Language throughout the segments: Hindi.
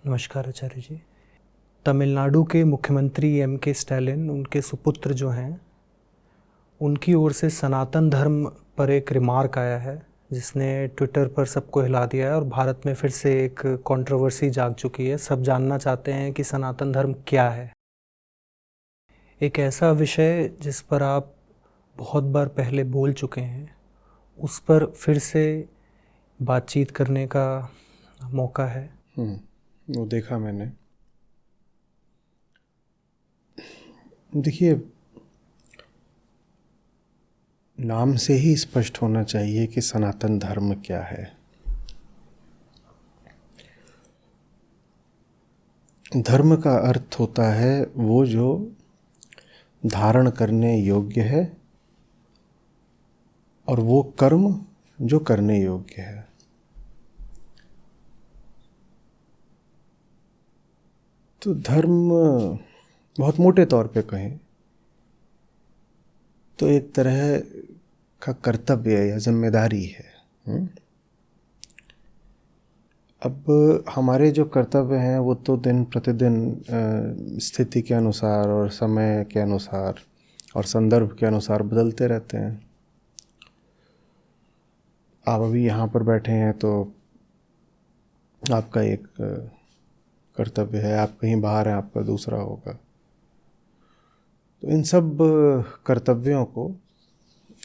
नमस्कार आचार्य जी। तमिलनाडु के मुख्यमंत्री M.K. स्टालिन, उनके सुपुत्र जो हैं, उनकी ओर से सनातन धर्म पर एक रिमार्क आया है जिसने ट्विटर पर सबको हिला दिया है और भारत में फिर से एक कंट्रोवर्सी जाग चुकी है। सब जानना चाहते हैं कि सनातन धर्म क्या है। एक ऐसा विषय जिस पर आप बहुत बार पहले बोल चुके हैं, उस पर फिर से बातचीत करने का मौका है। वो देखा मैंने। देखिए, नाम से ही स्पष्ट होना चाहिए कि सनातन धर्म क्या है। धर्म का अर्थ होता है वो जो धारण करने योग्य है और वो कर्म जो करने योग्य है। तो धर्म बहुत मोटे तौर पे कहें तो एक तरह का कर्तव्य या जिम्मेदारी है। अब हमारे जो कर्तव्य हैं वो तो दिन प्रतिदिन स्थिति के अनुसार और समय के अनुसार और संदर्भ के अनुसार बदलते रहते हैं। आप अभी यहाँ पर बैठे हैं तो आपका एक कर्तव्य है, आप कहीं बाहर हैं आपका दूसरा होगा। तो इन सब कर्तव्यों को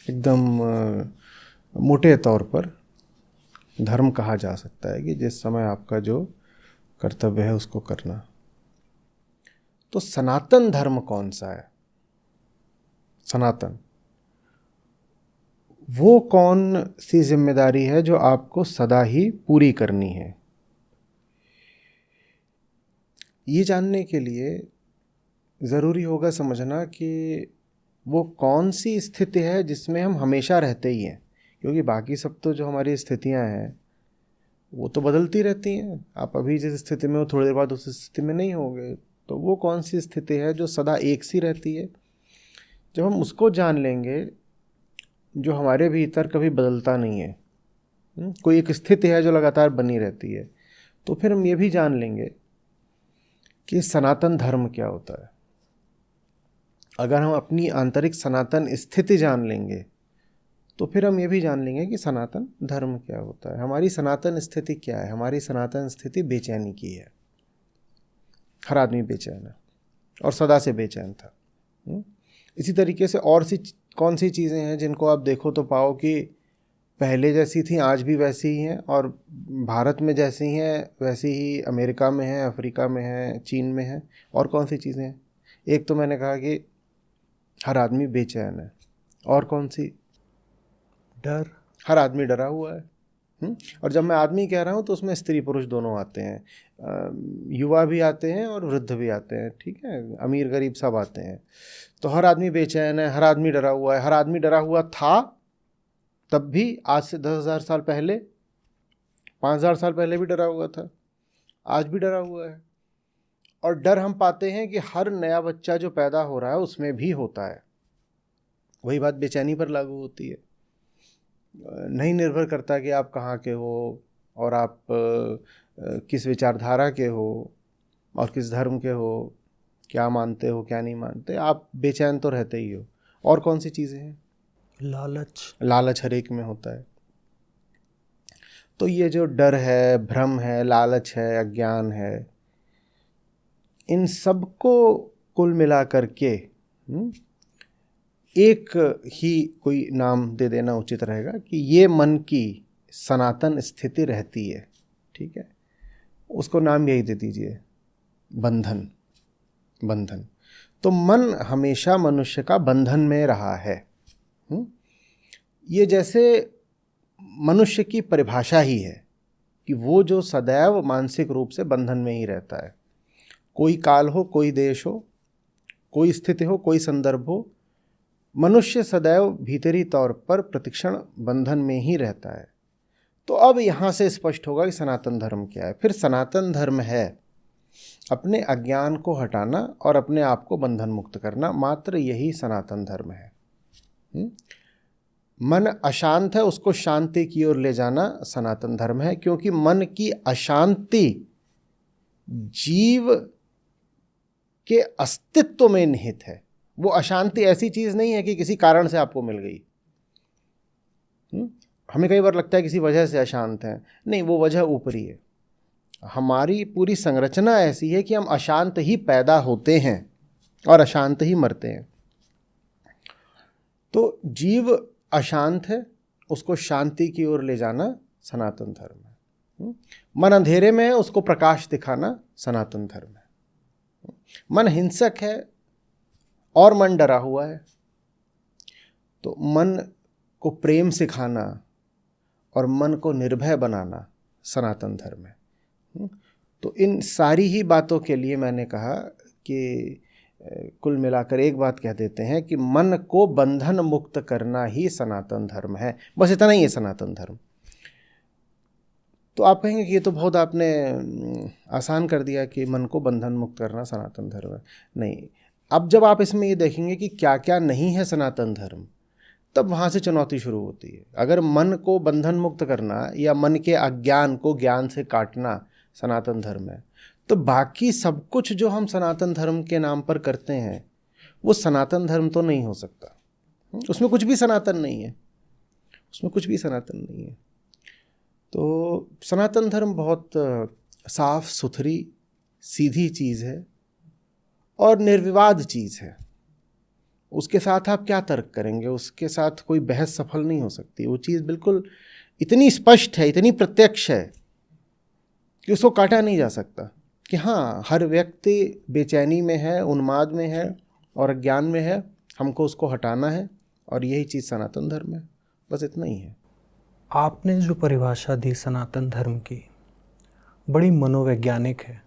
एकदम मोटे तौर पर धर्म कहा जा सकता है कि जिस समय आपका जो कर्तव्य है उसको करना। तो सनातन धर्म कौन सा है? सनातन वो कौन सी जिम्मेदारी है जो आपको सदा ही पूरी करनी है? ये जानने के लिए ज़रूरी होगा समझना कि वो कौन सी स्थिति है जिसमें हम हमेशा रहते ही हैं, क्योंकि बाकी सब तो जो हमारी स्थितियां हैं वो तो बदलती रहती हैं। आप अभी जिस स्थिति में हो थोड़ी देर बाद उस स्थिति में नहीं होगे। तो वो कौन सी स्थिति है जो सदा एक सी रहती है? जब हम उसको जान लेंगे जो हमारे भीतर कभी बदलता नहीं है, कोई एक स्थिति है जो लगातार बनी रहती है, तो फिर हम ये भी जान लेंगे कि सनातन धर्म क्या होता है। अगर हम अपनी आंतरिक सनातन स्थिति जान लेंगे तो फिर हम ये भी जान लेंगे कि सनातन धर्म क्या होता है। हमारी सनातन स्थिति क्या है? हमारी सनातन स्थिति बेचैनी की है। हर आदमी बेचैन है और सदा से बेचैन था। इसी तरीके से और सी कौन सी चीज़ें हैं जिनको आप देखो तो पाओ कि पहले जैसी थी आज भी वैसी ही हैं, और भारत में जैसी हैं वैसी ही अमेरिका में है, अफ्रीका में है, चीन में है। और कौन सी चीज़ें हैं? एक तो मैंने कहा कि हर आदमी बेचैन है। और कौन सी? डर। हर आदमी डरा हुआ है। और जब मैं आदमी कह रहा हूँ तो उसमें स्त्री पुरुष दोनों आते हैं, युवा भी आते हैं और वृद्ध भी आते हैं, ठीक है, अमीर गरीब सब आते हैं। तो हर आदमी बेचैन है, हर आदमी डरा हुआ है। हर आदमी डरा हुआ था तब भी, आज से 10,000 साल पहले, 5,000 साल पहले भी डरा हुआ था, आज भी डरा हुआ है। और डर हम पाते हैं कि हर नया बच्चा जो पैदा हो रहा है उसमें भी होता है। वही बात बेचैनी पर लागू होती है। नहीं निर्भर करता कि आप कहाँ के हो और आप किस विचारधारा के हो और किस धर्म के हो, क्या मानते हो क्या नहीं मानते, आप बेचैन तो रहते ही हो। और कौन सी चीज़ें हैं? लालच हर एक में होता है। तो ये जो डर है, भ्रम है, लालच है, अज्ञान है, इन सब को कुल मिला करके एक ही कोई नाम दे देना उचित रहेगा कि ये मन की सनातन स्थिति रहती है, ठीक है। उसको नाम यही दे दीजिए, बंधन। बंधन। तो मन हमेशा मनुष्य का बंधन में रहा है। ये जैसे मनुष्य की परिभाषा ही है कि वो जो सदैव मानसिक रूप से बंधन में ही रहता है। कोई काल हो, कोई देश हो, कोई स्थिति हो, कोई संदर्भ हो, मनुष्य सदैव भीतरी तौर पर प्रतिक्षण बंधन में ही रहता है। तो अब यहाँ से स्पष्ट होगा कि सनातन धर्म क्या है। फिर सनातन धर्म है अपने अज्ञान को हटाना और अपने आप को बंधन मुक्त करना, मात्र यही सनातन धर्म है। मन अशांत है, उसको शांति की ओर ले जाना सनातन धर्म है, क्योंकि मन की अशांति जीव के अस्तित्व में निहित है। वो अशांति ऐसी चीज नहीं है कि किसी कारण से आपको मिल गई। हमें कई बार लगता है किसी वजह से अशांत है, नहीं, वो वजह ऊपरी है। हमारी पूरी संरचना ऐसी है कि हम अशांत ही पैदा होते हैं और अशांत ही मरते हैं। तो जीव अशांत है, उसको शांति की ओर ले जाना सनातन धर्म है। मन अंधेरे में है, उसको प्रकाश दिखाना सनातन धर्म है। मन हिंसक है और मन डरा हुआ है, तो मन को प्रेम सिखाना और मन को निर्भय बनाना सनातन धर्म है। तो इन सारी ही बातों के लिए मैंने कहा कि कुल मिलाकर एक बात कह देते हैं कि मन को बंधन मुक्त करना ही सनातन धर्म है। बस इतना ही है सनातन धर्म। तो आप कहेंगे कि ये तो बहुत आपने आसान कर दिया कि मन को बंधन मुक्त करना सनातन धर्म है। नहीं, अब जब आप इसमें ये देखेंगे कि क्या क्या नहीं है सनातन धर्म, तब वहाँ से चुनौती शुरू होती है। अगर मन को बंधन मुक्त करना या मन के अज्ञान को ज्ञान से काटना सनातन धर्म है, तो बाकी सब कुछ जो हम सनातन धर्म के नाम पर करते हैं वो सनातन धर्म तो नहीं हो सकता। उसमें कुछ भी सनातन नहीं है, उसमें कुछ भी सनातन नहीं है। तो सनातन धर्म बहुत साफ सुथरी सीधी चीज़ है और निर्विवाद चीज़ है। उसके साथ आप क्या तर्क करेंगे, उसके साथ कोई बहस सफल नहीं हो सकती। वो चीज़ बिल्कुल इतनी स्पष्ट है, इतनी प्रत्यक्ष है कि उसको काटा नहीं जा सकता। कि हाँ, हर व्यक्ति बेचैनी में है, उन्माद में है और अज्ञान में है, हमको उसको हटाना है, और यही चीज़ सनातन धर्म है। बस इतना ही है। आपने जो परिभाषा दी सनातन धर्म की, बड़ी मनोवैज्ञानिक है।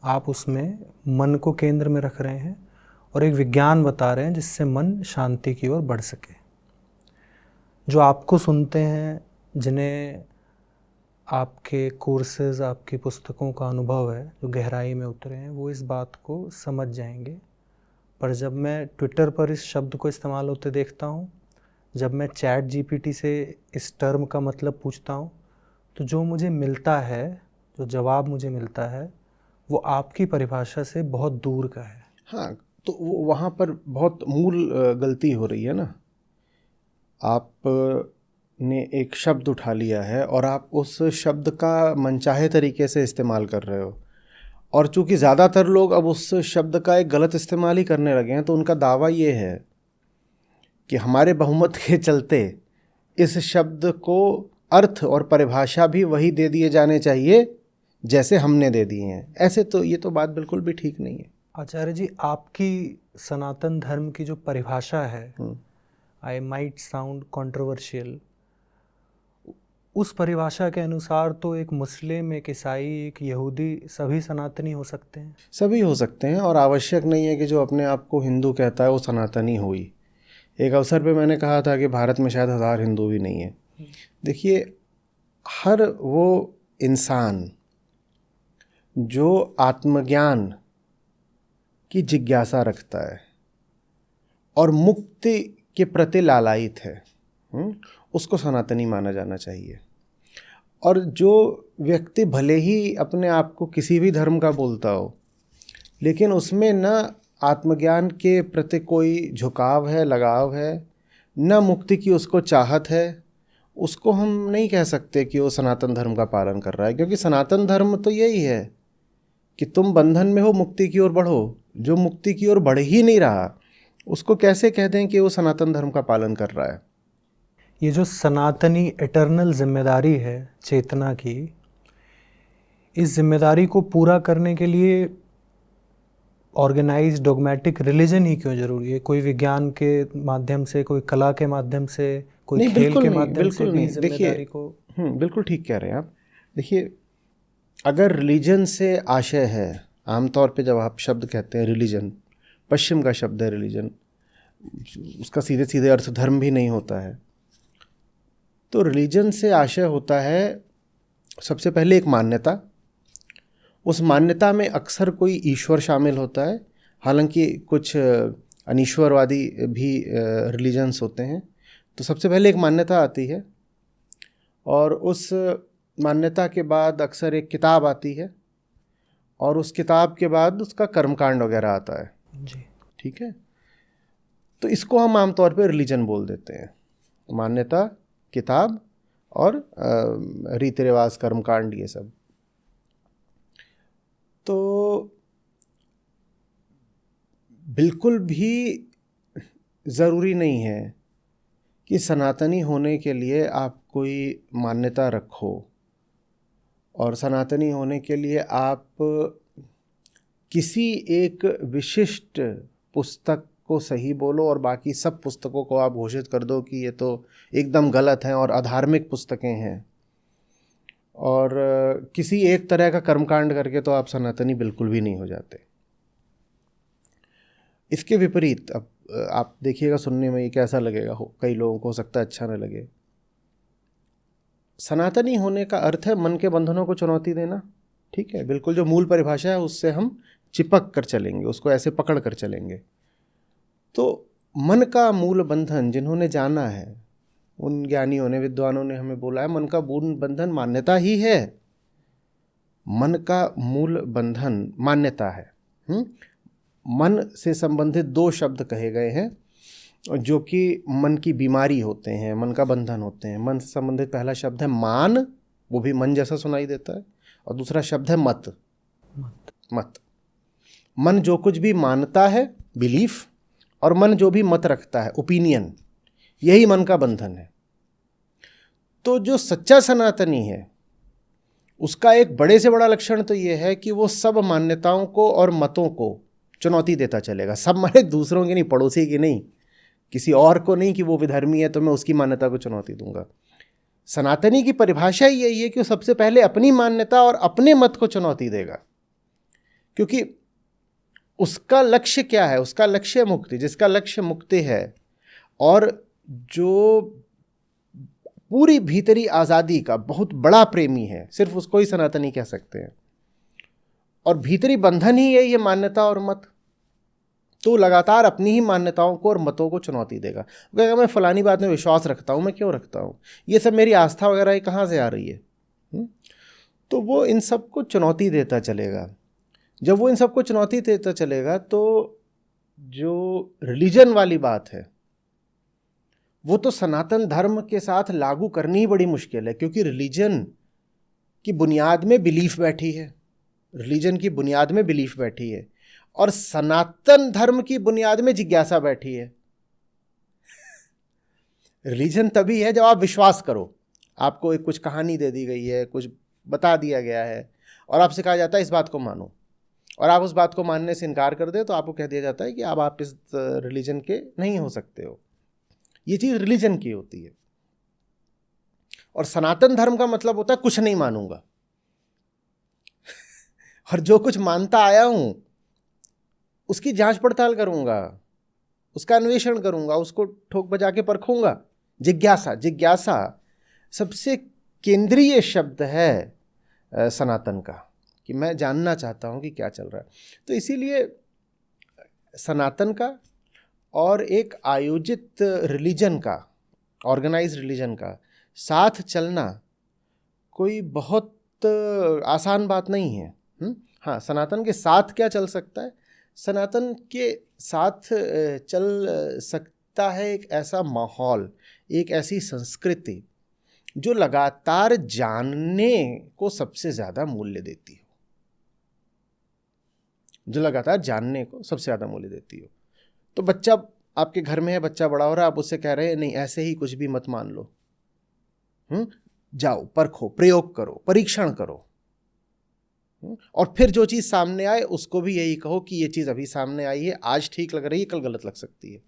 आप उसमें मन को केंद्र में रख रहे हैं और एक विज्ञान बता रहे हैं जिससे मन शांति की ओर बढ़ सके। जो आपको सुनते हैं, जिन्हें आपके कोर्सेज, आपकी पुस्तकों का अनुभव है, जो गहराई में उतरे हैं, वो इस बात को समझ जाएंगे। पर जब मैं ट्विटर पर इस शब्द को इस्तेमाल होते देखता हूँ, जब मैं चैट जीपीटी से इस टर्म का मतलब पूछता हूँ, तो जो मुझे मिलता है, जो जवाब मुझे मिलता है, वो आपकी परिभाषा से बहुत दूर का है। हाँ, तो वहाँ पर बहुत मूल गलती हो रही है ना। आपने एक शब्द उठा लिया है और आप उस शब्द का मनचाहे तरीके से इस्तेमाल कर रहे हो, और चूंकि ज़्यादातर लोग अब उस शब्द का एक गलत इस्तेमाल ही करने लगे हैं, तो उनका दावा ये है कि हमारे बहुमत के चलते इस शब्द को अर्थ और परिभाषा भी वही दे दिए जाने चाहिए जैसे हमने दे दिए हैं। ऐसे तो ये तो बात बिल्कुल भी ठीक नहीं है। आचार्य जी, आपकी सनातन धर्म की जो परिभाषा है, आई माइट साउंड कंट्रोवर्शियल, उस परिभाषा के अनुसार तो एक मुस्लिम, एक ईसाई, एक यहूदी, सभी सनातनी हो सकते हैं। सभी हो सकते हैं, और आवश्यक नहीं है कि जो अपने आप को हिंदू कहता है वो सनातनी हुई। एक अवसर पे मैंने कहा था कि भारत में शायद 1000 हिंदू भी नहीं है। देखिए, हर वो इंसान जो आत्मज्ञान की जिज्ञासा रखता है और मुक्ति के प्रति लालायित है, उसको सनातनी माना जाना चाहिए। और जो व्यक्ति भले ही अपने आप को किसी भी धर्म का बोलता हो, लेकिन उसमें न आत्मज्ञान के प्रति कोई झुकाव है, लगाव है, न मुक्ति की उसको चाहत है, उसको हम नहीं कह सकते कि वो सनातन धर्म का पालन कर रहा है। क्योंकि सनातन धर्म तो यही है कि तुम बंधन में हो, मुक्ति की ओर बढ़ो। जो मुक्ति की ओर बढ़ ही नहीं रहा, उसको कैसे कह दें कि वो सनातन धर्म का पालन कर रहा है। ये जो सनातनी एटर्नल जिम्मेदारी है चेतना की, इस जिम्मेदारी को पूरा करने के लिए ऑर्गेनाइज्ड डोगमेटिक रिलीजन ही क्यों जरूरी है? कोई विज्ञान के माध्यम से, कोई कला के माध्यम से, कोई खेल के माध्यम से भी जिम्मेदारी को। बिल्कुल ठीक कह रहे हैं आप। देखिए, अगर रिलीजन से आशय है, आमतौर पे जब आप शब्द कहते हैं रिलीजन, पश्चिम का शब्द है रिलीजन, उसका सीधे सीधे अर्थ धर्म भी नहीं होता है। तो रिलीजन से आशय होता है सबसे पहले एक मान्यता। उस मान्यता में अक्सर कोई ईश्वर शामिल होता है, हालांकि कुछ अनीश्वरवादी भी रिलीजन्स होते हैं। तो सबसे पहले एक मान्यता आती है, और उस मान्यता के बाद अक्सर एक किताब आती है, और उस किताब के बाद उसका कर्मकांड वगैरह आता है। जी। ठीक है, तो इसको हम आमतौर पे रिलीजन बोल देते हैं, मान्यता, किताब और रीति रिवाज, कर्मकांड, ये सब। तो बिल्कुल भी ज़रूरी नहीं है कि सनातनी होने के लिए आप कोई मान्यता रखो और सनातनी होने के लिए आप किसी एक विशिष्ट पुस्तक को सही बोलो और बाकी सब पुस्तकों को आप घोषित कर दो कि ये तो एकदम गलत हैं और अधार्मिक पुस्तकें हैं, और किसी एक तरह का कर्मकांड करके तो आप सनातनी बिल्कुल भी नहीं हो जाते। इसके विपरीत अब आप देखिएगा, सुनने में ये कैसा लगेगा, हो कई लोगों को हो सकता है अच्छा न लगे। सनातनी होने का अर्थ है मन के बंधनों को चुनौती देना। ठीक है, बिल्कुल जो मूल परिभाषा है उससे हम चिपक कर चलेंगे, उसको ऐसे पकड़ कर चलेंगे। तो मन का मूल बंधन जिन्होंने जाना है, उन ज्ञानियों ने, विद्वानों ने हमें बोला है, मन का मूल बंधन मान्यता ही है। मन का मूल बंधन मान्यता है। मन से संबंधित दो शब्द कहे गए हैं जो कि मन की बीमारी होते हैं, मन का बंधन होते हैं। मन से संबंधित पहला शब्द है मान, वो भी मन जैसा सुनाई देता है, और दूसरा शब्द है मत। मत मन जो कुछ भी मानता है, बिलीफ, और मन जो भी मत रखता है, ओपिनियन, यही मन का बंधन है। तो जो सच्चा सनातनी है उसका एक बड़े से बड़ा लक्षण तो ये है कि वो सब मान्यताओं को और मतों को चुनौती देता चलेगा। सब माने दूसरों की नहीं, पड़ोसी की नहीं, किसी और को नहीं कि वो विधर्मी है तो मैं उसकी मान्यता को चुनौती दूंगा। सनातनी की परिभाषा ही यही है कि वो सबसे पहले अपनी मान्यता और अपने मत को चुनौती देगा, क्योंकि उसका लक्ष्य क्या है? उसका लक्ष्य मुक्ति। जिसका लक्ष्य मुक्ति है और जो पूरी भीतरी आज़ादी का बहुत बड़ा प्रेमी है, सिर्फ उसको ही सनातनी कह सकते हैं। और भीतरी बंधन ही है ये मान्यता और मत, तो लगातार अपनी ही मान्यताओं को और मतों को चुनौती देगा। कहेगा मैं फलानी बात में विश्वास रखता हूँ, मैं क्यों रखता हूँ, ये सब मेरी आस्था वगैरह ये कहाँ से आ रही है? तो वो इन सब को चुनौती देता चलेगा। जब वो इन सबको चुनौती देता चलेगा तो जो रिलीजन वाली बात है वो तो सनातन धर्म के साथ लागू करनी ही बड़ी मुश्किल है, क्योंकि रिलीजन की बुनियाद में बिलीफ बैठी है। रिलीजन की बुनियाद में बिलीफ बैठी है और सनातन धर्म की बुनियाद में जिज्ञासा बैठी है। रिलीजन तभी है जब आप विश्वास करो, आपको एक कुछ कहानी दे दी गई है, कुछ बता दिया गया है और आपसे कहा जाता है इस बात को मानो, और आप उस बात को मानने से इनकार कर दे तो आपको कह दिया जाता है कि अब आप इस रिलीजन के नहीं हो सकते हो। ये चीज़ रिलीजन की होती है। और सनातन धर्म का मतलब होता है कुछ नहीं मानूंगा और जो कुछ मानता आया हूं उसकी जांच पड़ताल करूंगा, उसका अन्वेषण करूंगा, उसको ठोक बजा के परखूंगा। जिज्ञासा, जिज्ञासा सबसे केंद्रीय शब्द है सनातन का, कि मैं जानना चाहता हूं कि क्या चल रहा है। तो इसीलिए सनातन का और एक आयोजित रिलीजन का, ऑर्गेनाइज रिलीजन का साथ चलना कोई बहुत आसान बात नहीं है। हाँ, सनातन के साथ क्या चल सकता है? सनातन के साथ चल सकता है एक ऐसा माहौल, एक ऐसी संस्कृति जो लगातार जानने को सबसे ज़्यादा मूल्य देती हो, जो लगातार जानने को सबसे ज़्यादा मूल्य देती हो। तो बच्चा आपके घर में है, बच्चा बड़ा हो रहा है, आप उससे कह रहे हैं नहीं ऐसे ही कुछ भी मत मान लो, जाओ परखो, प्रयोग करो, परीक्षण करो, और फिर जो चीज़ सामने आए उसको भी यही कहो कि ये चीज़ अभी सामने आई है, आज ठीक लग रही है, कल गलत लग सकती है,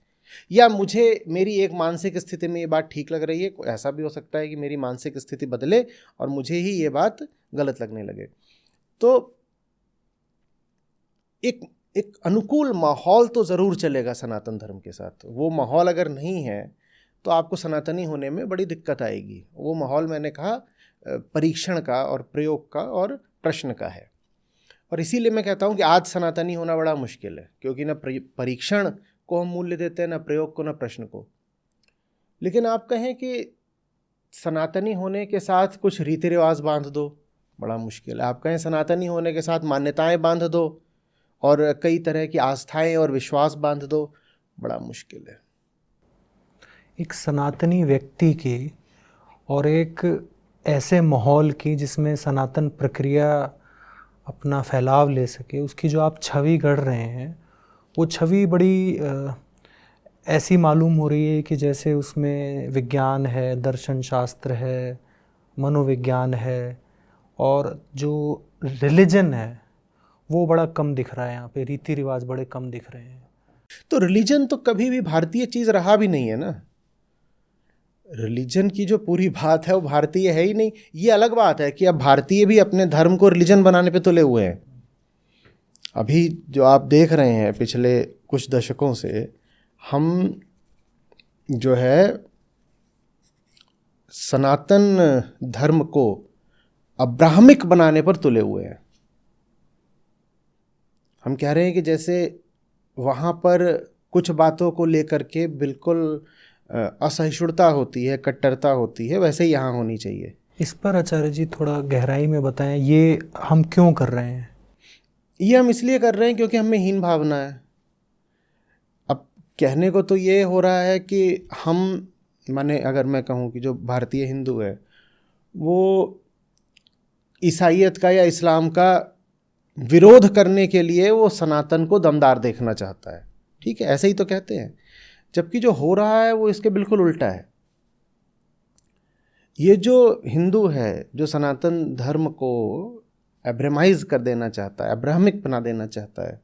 या मुझे मेरी एक मानसिक स्थिति में ये बात ठीक लग रही है, ऐसा भी हो सकता है कि मेरी मानसिक स्थिति बदले और मुझे ही ये बात गलत लगने लगे। तो एक अनुकूल माहौल तो ज़रूर चलेगा सनातन धर्म के साथ। वो माहौल अगर नहीं है तो आपको सनातनी होने में बड़ी दिक्कत आएगी। वो माहौल मैंने कहा परीक्षण का और प्रयोग का और प्रश्न का है, और इसीलिए मैं कहता हूँ कि आज सनातनी होना बड़ा मुश्किल है, क्योंकि न परीक्षण को हम मूल्य देते हैं, न प्रयोग को, न प्रश्न को। लेकिन आप कहें कि सनातनी होने के साथ कुछ रीति रिवाज बांध दो, बड़ा मुश्किल है। आप कहें सनातनी होने के साथ मान्यताएं बांध दो और कई तरह की आस्थाएं और विश्वास बांध दो, बड़ा मुश्किल है। एक सनातनी व्यक्ति की और एक ऐसे माहौल की जिसमें सनातन प्रक्रिया अपना फैलाव ले सके, उसकी जो आप छवि गढ़ रहे हैं, वो छवि बड़ी ऐसी मालूम हो रही है कि जैसे उसमें विज्ञान है, दर्शन शास्त्र है, मनोविज्ञान है, और जो रिलीजन है वो बड़ा कम दिख रहा है। यहाँ पे रीति रिवाज बड़े कम दिख रहे हैं। तो रिलीजन तो कभी भी भारतीय चीज़ रहा भी नहीं है ना। रिलीजन की जो पूरी बात है वो भारतीय है ही नहीं। ये अलग बात है कि अब भारतीय भी अपने धर्म को रिलीजन बनाने पे तुले हुए हैं। अभी जो आप देख रहे हैं पिछले कुछ दशकों से, हम जो है सनातन धर्म को अब्राहमिक बनाने पर तुले हुए हैं। हम कह रहे हैं कि जैसे वहाँ पर कुछ बातों को लेकर के बिल्कुल असहिष्णुता होती है, कट्टरता होती है, वैसे ही यहाँ होनी चाहिए। इस पर आचार्य जी थोड़ा गहराई में बताएं, ये हम क्यों कर रहे हैं? ये हम इसलिए कर रहे हैं क्योंकि हमें हीन भावना है। अब कहने को तो ये हो रहा है कि हम, माने अगर मैं कहूँ कि जो भारतीय हिंदू है वो ईसाईयत का या इस्लाम का विरोध करने के लिए वो सनातन को दमदार देखना चाहता है, ठीक है, ऐसे ही तो कहते हैं। जबकि जो हो रहा है वो इसके बिल्कुल उल्टा है। ये जो हिंदू है जो सनातन धर्म को एब्रामाइज कर देना चाहता है, अब्राहमिक बना देना चाहता है,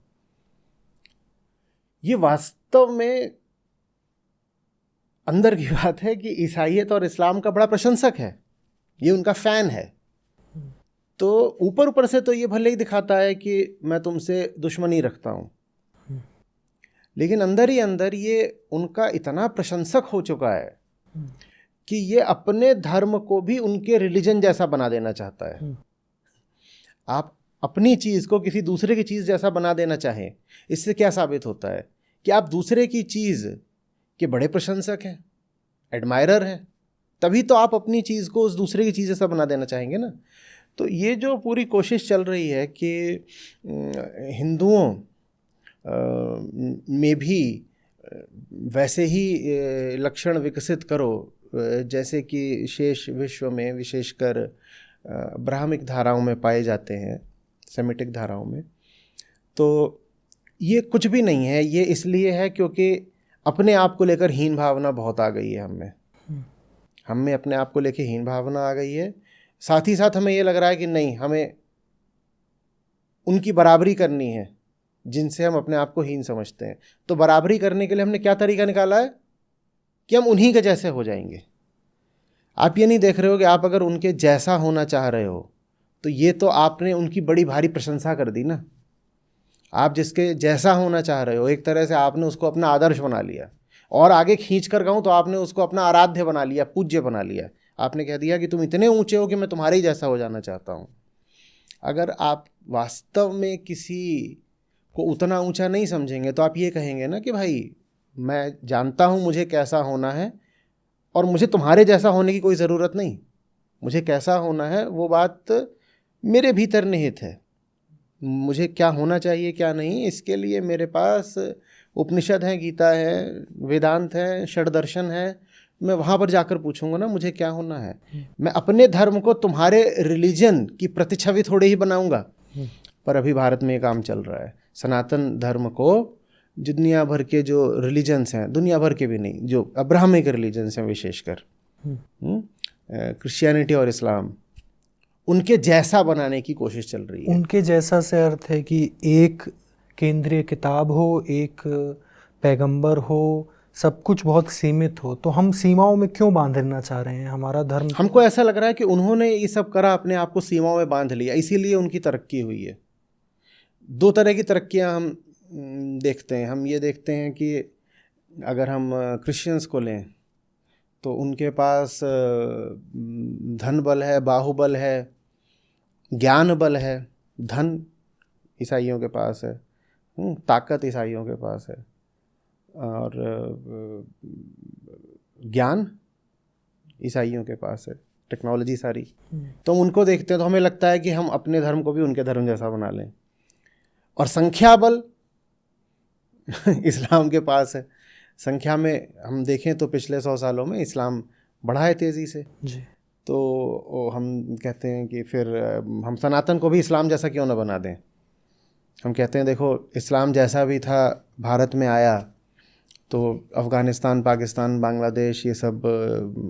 ये वास्तव में अंदर की बात है कि ईसाईयत और इस्लाम का बड़ा प्रशंसक है, ये उनका फैन है। तो ऊपर ऊपर से तो ये भले ही दिखाता है कि मैं तुमसे दुश्मनी रखता हूँ, लेकिन अंदर ही अंदर ये उनका इतना प्रशंसक हो चुका है कि ये अपने धर्म को भी उनके रिलीजन जैसा बना देना चाहता है। आप अपनी चीज़ को किसी दूसरे की चीज़ जैसा बना देना चाहें, इससे क्या साबित होता है कि आप दूसरे की चीज़ के बड़े प्रशंसक हैं, एडमायरर हैं, तभी तो आप अपनी चीज़ को उस दूसरे की चीज़ जैसा बना देना चाहेंगे ना। तो ये जो पूरी कोशिश चल रही है कि हिंदुओं में भी वैसे ही लक्षण विकसित करो जैसे कि शेष विश्व में, विशेषकर ब्राह्मिक धाराओं में पाए जाते हैं, सेमिटिक धाराओं में, तो ये कुछ भी नहीं है। ये इसलिए है क्योंकि अपने आप को लेकर हीन भावना बहुत आ गई है हम में अपने आप को लेकर हीन भावना आ गई है। साथ ही साथ हमें ये लग रहा है कि नहीं, हमें उनकी बराबरी करनी है जिनसे हम अपने आप को हीन समझते हैं। तो बराबरी करने के लिए हमने क्या तरीका निकाला है कि हम उन्हीं के जैसे हो जाएंगे। आप ये नहीं देख रहे हो कि आप अगर उनके जैसा होना चाह रहे हो तो ये तो आपने उनकी बड़ी भारी प्रशंसा कर दी ना। आप जिसके जैसा होना चाह रहे हो एक तरह से आपने उसको अपना आदर्श बना लिया, और आगे खींच कर कहूँ तो आपने उसको अपना आराध्य बना लिया, पूज्य बना लिया। आपने कह दिया कि तुम इतने ऊंचे हो कि मैं तुम्हारे ही जैसा हो जाना चाहता हूँ। अगर आप वास्तव में किसी को उतना ऊंचा नहीं समझेंगे तो आप ये कहेंगे ना कि भाई मैं जानता हूँ मुझे कैसा होना है और मुझे तुम्हारे जैसा होने की कोई ज़रूरत नहीं। मुझे कैसा होना है वो बात मेरे भीतर निहित है। मुझे क्या होना चाहिए क्या नहीं, इसके लिए मेरे पास उपनिषद हैं, गीता है, वेदांत है, षड्दर्शन है। मैं वहाँ पर जाकर पूछूंगा ना मुझे क्या होना है। मैं अपने धर्म को तुम्हारे रिलीजन की प्रतिछवि थोड़ी ही बनाऊंगा। पर अभी भारत में ये काम चल रहा है, सनातन धर्म को दुनिया भर के जो रिलीजन्स हैं, दुनिया भर के भी नहीं, जो अब्राहमिक रिलीजन्स हैं विशेषकर क्रिश्चियनिटी और इस्लाम, उनके जैसा बनाने की कोशिश चल रही है। उनके जैसा से अर्थ है कि एक केंद्रीय किताब हो, एक पैगंबर हो, सब कुछ बहुत सीमित हो। तो हम सीमाओं में क्यों बांधना चाह रहे हैं हमारा धर्म? हमको ऐसा लग रहा है कि उन्होंने ये सब करा, अपने आप को सीमाओं में बांध लिया, इसीलिए उनकी तरक्की हुई है। दो तरह की तरक्कियां हम देखते हैं। हम ये देखते हैं कि अगर हम क्रिश्चियंस को लें तो उनके पास धन बल है, बाहुबल है, ज्ञान बल है। धन ईसाइयों के पास है, ताकत ईसाइयों के पास है, और ज्ञान ईसाइयों के पास है। टेक्नोलॉजी सारी, तो हम उनको देखते हैं तो हमें लगता है कि हम अपने धर्म को भी उनके धर्म जैसा बना लें। और संख्या बल इस्लाम के पास है। संख्या में हम देखें तो पिछले 100 सालों में इस्लाम बढ़ा है तेज़ी से जी। तो हम कहते हैं कि फिर हम सनातन को भी इस्लाम जैसा क्यों ना बना दें। हम कहते हैं देखो इस्लाम जैसा भी था भारत में आया तो अफ़गानिस्तान, पाकिस्तान, बांग्लादेश ये सब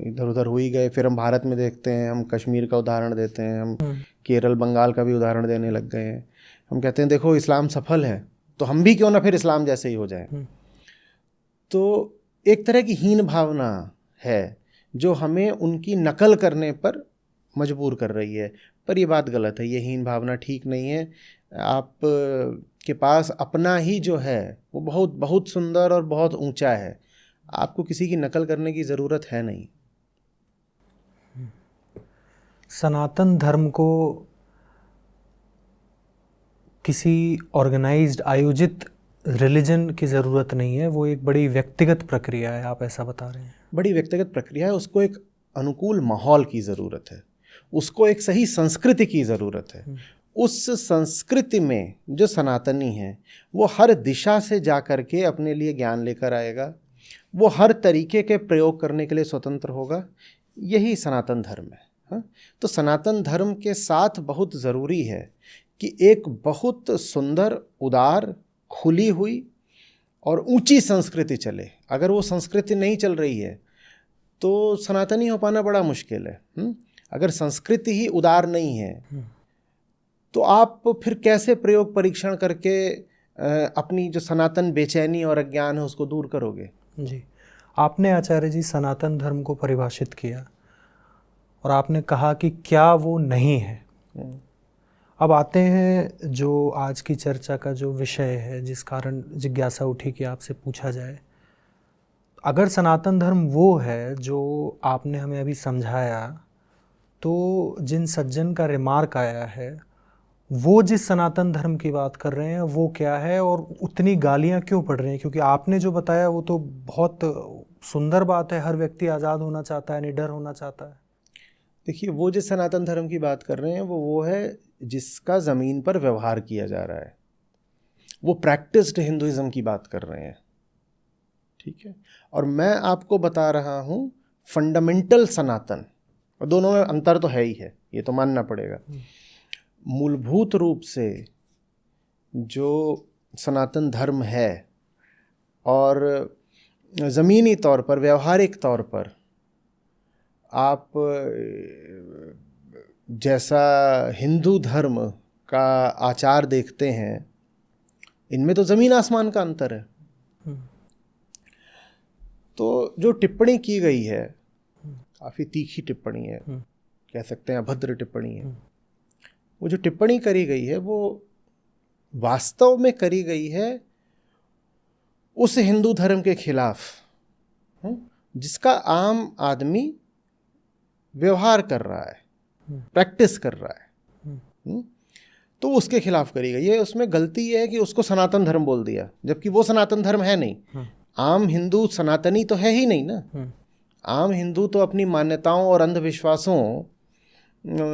इधर उधर हो ही गए। फिर हम भारत में देखते हैं, हम कश्मीर का उदाहरण देते हैं, हम केरल, बंगाल का भी उदाहरण देने लग गए हैं। हम कहते हैं देखो इस्लाम सफल है तो हम भी क्यों ना फिर इस्लाम जैसे ही हो जाए। तो एक तरह की हीन भावना है जो हमें उनकी नकल करने पर मजबूर कर रही है, पर ये बात गलत है, ये हीन भावना ठीक नहीं है। आप के पास अपना ही जो है वो बहुत बहुत सुंदर और बहुत ऊंचा है, आपको किसी की नकल करने की ज़रूरत है नहीं। सनातन धर्म को किसी ऑर्गेनाइज्ड आयोजित रिलीजन की ज़रूरत नहीं है, वो एक बड़ी व्यक्तिगत प्रक्रिया है, आप ऐसा बता रहे हैं। बड़ी व्यक्तिगत प्रक्रिया है, उसको एक अनुकूल माहौल की ज़रूरत है, उसको एक सही संस्कृति की ज़रूरत है। उस संस्कृति में जो सनातनी है वो हर दिशा से जा कर के अपने लिए ज्ञान लेकर आएगा, वो हर तरीके के प्रयोग करने के लिए स्वतंत्र होगा। यही सनातन धर्म है। हाँ? तो सनातन धर्म के साथ बहुत ज़रूरी है कि एक बहुत सुंदर, उदार, खुली हुई और ऊंची संस्कृति चले। अगर वो संस्कृति नहीं चल रही है तो सनातनी हो पाना बड़ा मुश्किल है। अगर संस्कृति ही उदार नहीं है तो आप फिर कैसे प्रयोग परीक्षण करके अपनी जो सनातन बेचैनी और अज्ञान है उसको दूर करोगे। जी, आपने आचार्य जी सनातन धर्म को परिभाषित किया और आपने कहा कि क्या वो नहीं है। अब आते हैं जो आज की चर्चा का जो विषय है, जिस कारण जिज्ञासा उठी कि आपसे पूछा जाए, अगर सनातन धर्म वो है जो आपने हमें अभी समझाया, तो जिन सज्जन का रिमार्क आया है वो जिस सनातन धर्म की बात कर रहे हैं वो क्या है और उतनी गालियां क्यों पड़ रही हैं? क्योंकि आपने जो बताया वो तो बहुत सुंदर बात है, हर व्यक्ति आज़ाद होना चाहता है, निडर होना चाहता है। देखिए, वो जिस सनातन धर्म की बात कर रहे हैं वो है जिसका ज़मीन पर व्यवहार किया जा रहा है, वो प्रैक्टिस्ड हिंदुइज्म की बात कर रहे हैं। ठीक है, और मैं आपको बता रहा हूँ फंडामेंटल सनातन, और दोनों में अंतर तो है ही है, ये तो मानना पड़ेगा। मूलभूत रूप से जो सनातन धर्म है और ज़मीनी तौर पर, व्यवहारिक तौर पर आप जैसा हिंदू धर्म का आचार देखते हैं, इनमें तो ज़मीन आसमान का अंतर है। तो जो टिप्पणी की गई है काफ़ी तीखी टिप्पणी है, कह सकते हैं अभद्र टिप्पणी है। वो जो टिप्पणी करी गई है वो वास्तव में करी गई है उस हिंदू धर्म के खिलाफ जिसका आम आदमी व्यवहार कर रहा है, प्रैक्टिस कर रहा है, तो उसके खिलाफ करी गई है। उसमें गलती ये है कि उसको सनातन धर्म बोल दिया, जबकि वो सनातन धर्म है नहीं। आम हिंदू सनातनी तो है ही नहीं ना। आम हिंदू तो अपनी मान्यताओं और अंधविश्वासों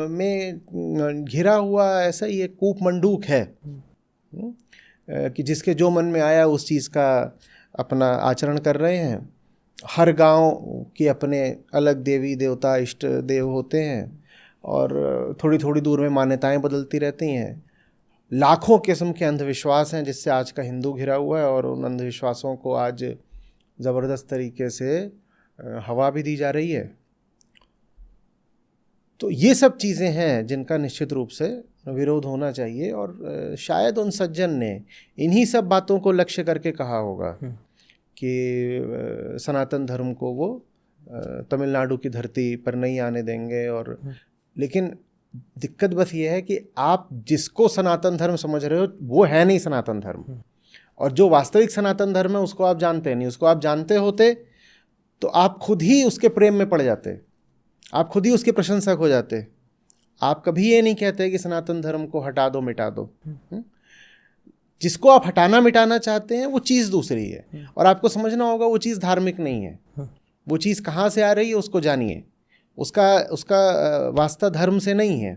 में घिरा हुआ ऐसा ही एक कूप मंडूक है कि जिसके जो मन में आया उस चीज़ का अपना आचरण कर रहे हैं। हर गांव के अपने अलग देवी देवता, इष्ट देव होते हैं और थोड़ी थोड़ी दूर में मान्यताएं बदलती रहती हैं। लाखों किस्म के अंधविश्वास हैं जिससे आज का हिंदू घिरा हुआ है, और उन अंधविश्वासों को आज ज़बरदस्त तरीके से हवा भी दी जा रही है। तो ये सब चीज़ें हैं जिनका निश्चित रूप से विरोध होना चाहिए, और शायद उन सज्जन ने इन्हीं सब बातों को लक्ष्य करके कहा होगा कि सनातन धर्म को वो तमिलनाडु की धरती पर नहीं आने देंगे। और लेकिन दिक्कत बस ये है कि आप जिसको सनातन धर्म समझ रहे हो वो है नहीं सनातन धर्म, और जो वास्तविक सनातन धर्म है उसको आप जानते नहीं। उसको आप जानते होते तो आप खुद ही उसके प्रेम में पड़ जाते, आप खुद ही उसके प्रशंसक हो जाते। आप कभी ये नहीं कहते कि सनातन धर्म को हटा दो, मिटा दो। जिसको आप हटाना मिटाना चाहते हैं वो चीज़ दूसरी है, और आपको समझना होगा वो चीज़ धार्मिक नहीं है। वो चीज़ कहाँ से आ रही है उसको जानिए, उसका उसका वास्ता धर्म से नहीं है,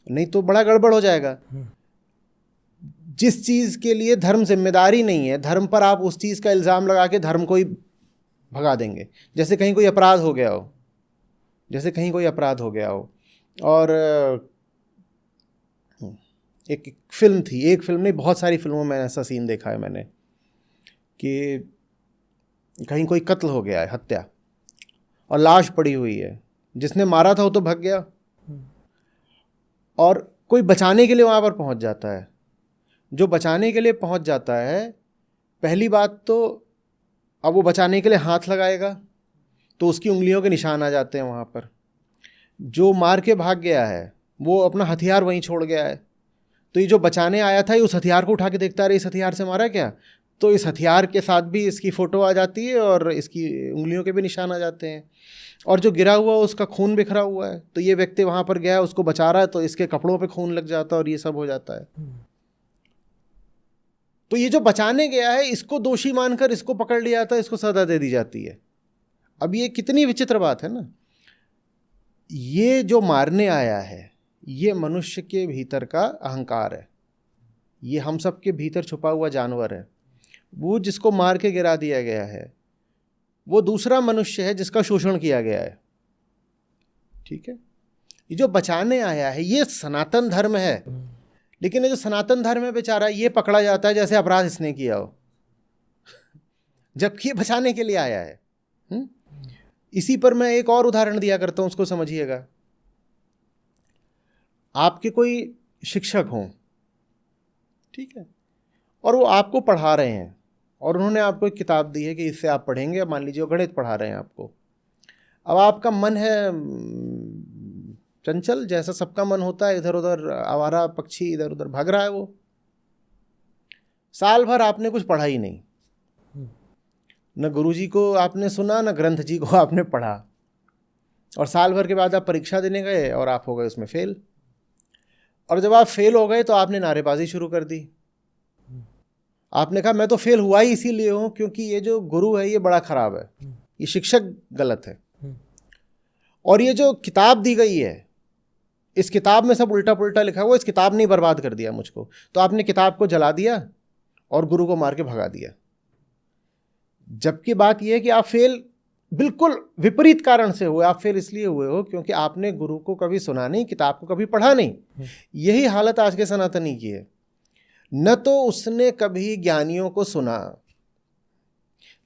नहीं तो बड़ा गड़बड़ हो जाएगा। जिस चीज़ के लिए धर्म जिम्मेदारी नहीं है, धर्म पर आप उस चीज़ का इल्ज़ाम लगा के धर्म को ही भगा देंगे। जैसे कहीं कोई अपराध हो गया हो, जैसे कहीं कोई अपराध हो गया हो, और एक फिल्म थी, एक फिल्म नहीं बहुत सारी फिल्मों में ऐसा सीन देखा है मैंने कि कहीं कोई कत्ल हो गया है, हत्या, और लाश पड़ी हुई है, जिसने मारा था वो तो भाग गया और कोई बचाने के लिए वहाँ पर पहुँच जाता है। जो बचाने के लिए पहुँच जाता है, पहली बात तो अब वो बचाने के लिए हाथ लगाएगा तो उसकी उंगलियों के निशान आ जाते हैं वहाँ पर। जो मार के भाग गया है वो अपना हथियार वहीं छोड़ गया है, तो ये जो बचाने आया था ये उस हथियार को उठा के देखता है, इस हथियार से मारा क्या, तो इस हथियार के साथ भी इसकी फ़ोटो आ जाती है और इसकी उंगलियों के भी निशान आ जाते हैं। और जो गिरा हुआ उसका खून बिखरा हुआ है, तो ये व्यक्ति वहाँ पर गया, उसको बचा रहा है, तो इसके कपड़ों पे खून लग जाता है और ये सब हो जाता है। तो ये जो बचाने गया है इसको दोषी मानकर इसको पकड़ लिया जाता है, इसको सज़ा दे दी जाती है। अब ये कितनी विचित्र बात है ना। ये जो मारने आया है ये मनुष्य के भीतर का अहंकार है, ये हम सब के भीतर छुपा हुआ जानवर है। वो जिसको मार के गिरा दिया गया है वो दूसरा मनुष्य है जिसका शोषण किया गया है, ठीक है। ये जो बचाने आया है ये सनातन धर्म है, लेकिन ये जो सनातन धर्म है बेचारा ये पकड़ा जाता है जैसे अपराध इसने किया हो, जबकि ये बचाने के लिए आया है। इसी पर मैं एक और उदाहरण दिया करता हूँ, उसको समझिएगा। आपके कोई शिक्षक हों, ठीक है, और वो आपको पढ़ा रहे हैं और उन्होंने आपको एक किताब दी है कि इससे आप पढ़ेंगे। मान लीजिए वो गणित पढ़ा रहे हैं आपको। अब आपका मन है चंचल, जैसा सबका मन होता है, इधर उधर आवारा पक्षी इधर उधर भाग रहा है। वो साल भर आपने कुछ पढ़ा ही नहीं, न गुरुजी को आपने सुना, न ग्रंथ जी को आपने पढ़ा, और साल भर के बाद आप परीक्षा देने गए और आप हो गए उसमें फेल। और जब आप फेल हो गए तो आपने नारेबाजी शुरू कर दी। आपने कहा मैं तो फेल हुआ ही इसीलिए हूँ क्योंकि ये जो गुरु है ये बड़ा खराब है, ये शिक्षक गलत है, और ये जो किताब दी गई है इस किताब में सब उल्टा पुल्टा लिखा हुआ, इस किताब ने बर्बाद कर दिया मुझको। तो आपने किताब को जला दिया और गुरु को मार के भगा दिया। जबकि बात यह है कि आप फेल बिल्कुल विपरीत कारण से हुए। आप फेल इसलिए हुए हो क्योंकि आपने गुरु को कभी सुना नहीं, किताब को कभी पढ़ा नहीं। यही हालत आज के सनातनी की है। न तो उसने कभी ज्ञानियों को सुना,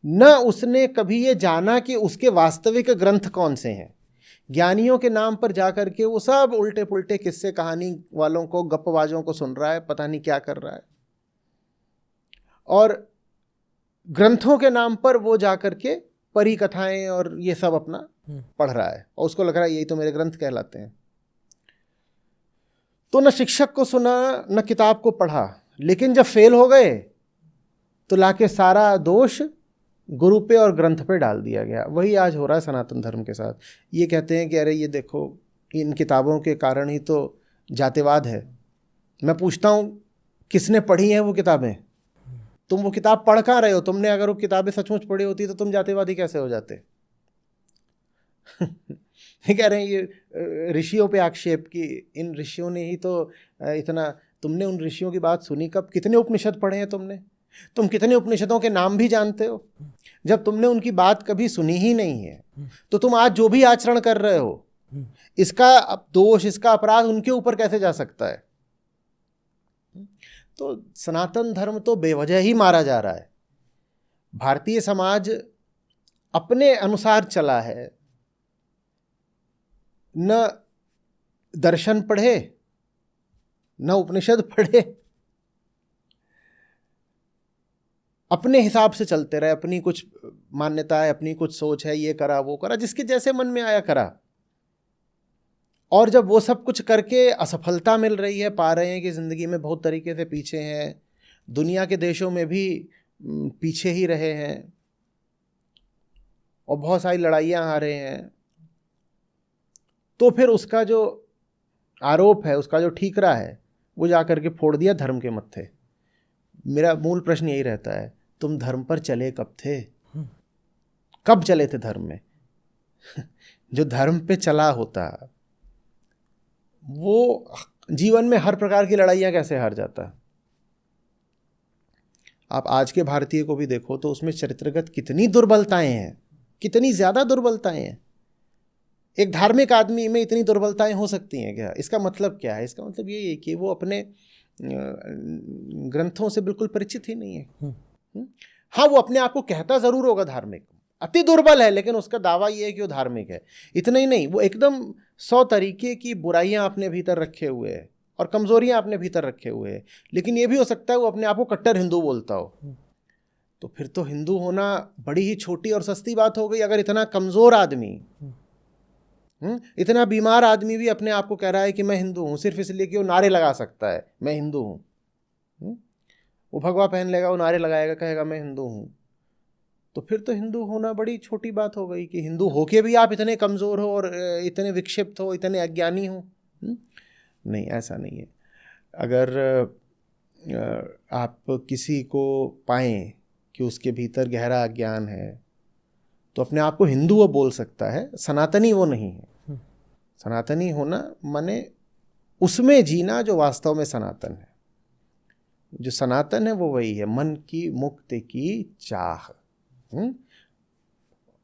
न उसने कभी ये जाना कि उसके वास्तविक ग्रंथ कौन से हैं। ज्ञानियों के नाम पर जाकर के वो सब उल्टे पुल्टे किस्से कहानी वालों को, गप्पबाजों को सुन रहा है, पता नहीं क्या कर रहा है। और ग्रंथों के नाम पर वो जाकर के परी कथाएं और ये सब अपना पढ़ रहा है और उसको लग रहा है यही तो मेरे ग्रंथ कहलाते हैं। तो न शिक्षक को सुना न किताब को पढ़ा, लेकिन जब फेल हो गए तो लाके सारा दोष गुरु पे और ग्रंथ पे डाल दिया गया। वही आज हो रहा है सनातन धर्म के साथ। ये कहते हैं कि अरे ये देखो इन किताबों के कारण ही तो जातिवाद है। मैं पूछता हूँ किसने पढ़ी हैं वो किताबें? तुम वो किताब पढ़ कहाँ रहे हो? तुमने अगर वो किताबें सचमुच पढ़ी होती तो तुम जातिवादी कैसे हो जाते? कह रहे हैं ये ऋषियों पे आक्षेप कि इन ऋषियों ने ही तो इतना, तुमने उन ऋषियों की बात सुनी कब? कितने उपनिषद पढ़े हैं तुमने? तुम कितने उपनिषदों के नाम भी जानते हो? जब तुमने उनकी बात कभी सुनी ही नहीं है तो तुम आज जो भी आचरण कर रहे हो इसका दोष, इसका अपराध उनके ऊपर कैसे जा सकता है? तो सनातन धर्म तो बेवजह ही मारा जा रहा है। भारतीय समाज अपने अनुसार चला है, न दर्शन पढ़े न उपनिषद पढ़े, अपने हिसाब से चलते रहे। अपनी कुछ मान्यता है, अपनी कुछ सोच है, ये करा वो करा, जिसके जैसे मन में आया करा। और जब वो सब कुछ करके असफलता मिल रही है, पा रहे हैं कि ज़िंदगी में बहुत तरीके से पीछे हैं, दुनिया के देशों में भी पीछे ही रहे हैं और बहुत सारी लड़ाइयाँ हारे हैं, तो फिर उसका जो आरोप है, उसका जो ठीकरा है, वो जा कर के फोड़ दिया धर्म के मत्थे। मेरा मूल प्रश्न यही रहता है, तुम धर्म पर चले कब थे? कब चले थे धर्म में? जो धर्म पे चला होता, वो जीवन में हर प्रकार की लड़ाइयाँ कैसे हार जाता। आप आज के भारतीय को भी देखो तो उसमें चरित्रगत कितनी दुर्बलताएं हैं, कितनी ज़्यादा दुर्बलताएं हैं। एक धार्मिक आदमी में इतनी दुर्बलताएं हो सकती हैं क्या? इसका मतलब क्या है? इसका मतलब ये है कि वो अपने ग्रंथों से बिल्कुल परिचित ही नहीं है। हाँ, वो अपने आप को कहता ज़रूर होगा धार्मिक, अति दुर्बल है, लेकिन उसका दावा ये है कि वो धार्मिक है। इतना ही नहीं, वो एकदम 100 तरीके की बुराइयां अपने भीतर रखे हुए है और कमजोरियां अपने भीतर रखे हुए है। लेकिन ये भी हो सकता है वो अपने आप को कट्टर हिंदू बोलता हो। तो फिर तो हिंदू होना बड़ी ही छोटी और सस्ती बात हो गई। अगर इतना कमज़ोर आदमी, इतना बीमार आदमी भी अपने आप को कह रहा है कि मैं हिंदू हूँ, सिर्फ इसलिए कि वो नारे लगा सकता है मैं हिंदू हूँ। वो भगवा पहन लेगा, वो नारे लगाएगा, कहेगा मैं हिंदू हूँ, तो फिर तो हिंदू होना बड़ी छोटी बात हो गई। कि हिंदू होके भी आप इतने कमज़ोर हो और इतने विक्षिप्त हो, इतने अज्ञानी हो। नहीं, ऐसा नहीं है। अगर आप किसी को पाएं कि उसके भीतर गहरा अज्ञान है तो अपने आप को हिंदू वो बोल सकता है, सनातनी वो नहीं है। सनातनी होना माने उसमें जीना जो वास्तव में सनातन है। जो सनातन है वो वही है, मन की मुक्ति की चाह।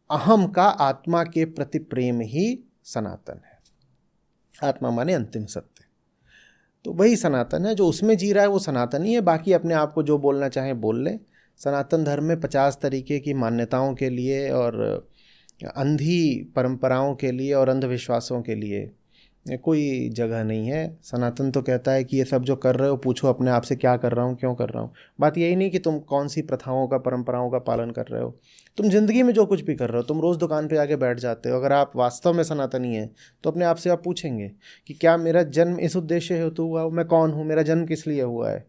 अहम का आत्मा के प्रति प्रेम ही सनातन है। आत्मा माने अंतिम सत्य, तो वही सनातन है। जो उसमें जी रहा है वो सनातनी है। बाकी अपने आप को जो बोलना चाहे बोल ले। सनातन धर्म में 50 तरीके की मान्यताओं के लिए और अंधी परंपराओं के लिए और अंधविश्वासों के लिए कोई जगह नहीं है। सनातन तो कहता है कि ये सब जो कर रहे हो, पूछो अपने आप से क्या कर रहा हूँ, क्यों कर रहा हूँ। बात यही नहीं कि तुम कौन सी प्रथाओं का, परंपराओं का पालन कर रहे हो। तुम जिंदगी में जो कुछ भी कर रहे हो, तुम रोज़ दुकान पे आके बैठ जाते हो, अगर आप वास्तव में सनातनी हैं तो अपने आप से आप पूछेंगे कि क्या मेरा जन्म इस उद्देश्य हेतु हुआ, मैं कौन हूँ, मेरा जन्म किस लिए हुआ है,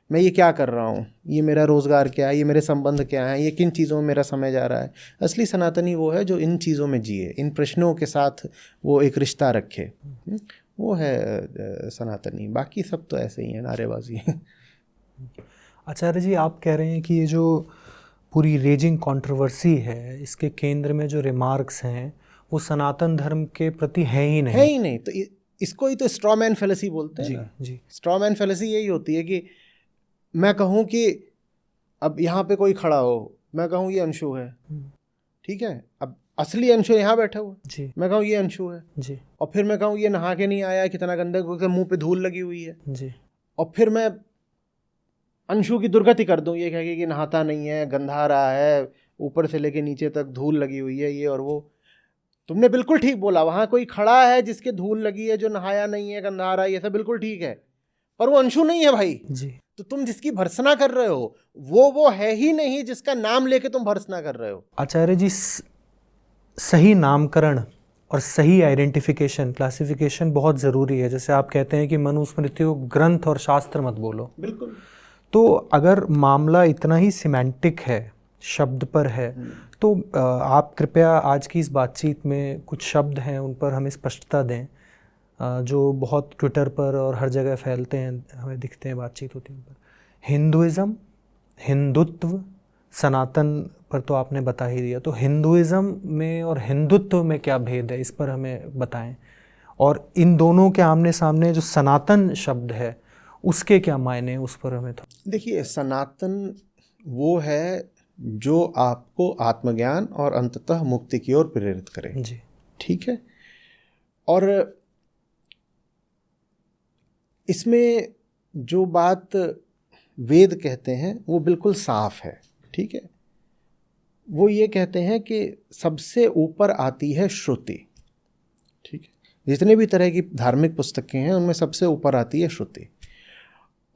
मैं ये क्या कर रहा हूँ, ये मेरा रोज़गार क्या है, ये मेरे संबंध क्या हैं, ये किन चीज़ों में मेरा समय जा रहा है। असली सनातनी वो है जो इन चीज़ों में जिए, इन प्रश्नों के साथ वो एक रिश्ता रखे, वो है सनातनी। बाकी सब तो ऐसे ही है, नारेबाजी। आचार्य जी, आप कह रहे हैं कि ये जो पूरी रेजिंग कंट्रोवर्सी है, इसके केंद्र में जो रिमार्क्स हैं वो सनातन धर्म के प्रति है ही नहीं। है ही नहीं, तो इसको ही तो स्ट्रॉ मैन फेलेसी बोलते हैं ना। जी। स्ट्रॉ मैन फेलेसी यही होती है कि मैं कहूँ कि अब यहाँ पे कोई खड़ा हो, मैं कहूँ ये अंशु है, ठीक है, अब असली अंशु यहाँ बैठा हुआ जी, मैं कहूँ ये अंशु है जी, और फिर मैं कहूँ ये नहा के नहीं आया, कितना गंदा, क्योंकि मुंह पे धूल लगी हुई है जी, और फिर मैं अंशु की दुर्गति कर दूँ, ये कह कि नहाता नहीं है, गंधा रहा है, ऊपर से लेके नीचे तक धूल लगी हुई है, ये और वो। तुमने बिल्कुल ठीक बोला, वहाँ कोई खड़ा है जिसके धूल लगी है, जो नहाया नहीं है, गंधा रहा है, ये सब बिल्कुल ठीक है, पर वो अंशु नहीं है भाई जी। तो तुम जिसकी भर्त्सना कर रहे हो वो है ही नहीं जिसका नाम लेके तुम भर्त्सना कर रहे हो। आचार्य जी, सही नामकरण और सही आइडेंटिफिकेशन, क्लासिफिकेशन बहुत ज़रूरी है। जैसे आप कहते हैं कि मनुस्मृतियों ग्रंथ और शास्त्र मत बोलो। बिल्कुल। तो अगर मामला इतना ही सिमेंटिक है, शब्द पर है, तो आप कृपया आज की इस बातचीत में कुछ शब्द हैं उन पर हमें स्पष्टता दें, जो बहुत ट्विटर पर और हर जगह फैलते हैं, हमें दिखते हैं, बातचीत होती है उन पर। हिंदुइज़्म, हिंदुत्व, सनातन पर तो आपने बता ही दिया, तो हिंदुइज़्म में और हिंदुत्व में क्या भेद है, इस पर हमें बताएं। और इन दोनों के आमने सामने जो सनातन शब्द है उसके क्या मायने, उस पर हमें तो। देखिए, सनातन वो है जो आपको आत्मज्ञान और अंततः मुक्ति की ओर प्रेरित करे। जी, ठीक है। और इसमें जो बात वेद कहते हैं वो बिल्कुल साफ है। ठीक है। वो ये कहते हैं कि सबसे ऊपर आती है श्रुति। ठीक है। जितने भी तरह की धार्मिक पुस्तकें हैं उनमें सबसे ऊपर आती है श्रुति।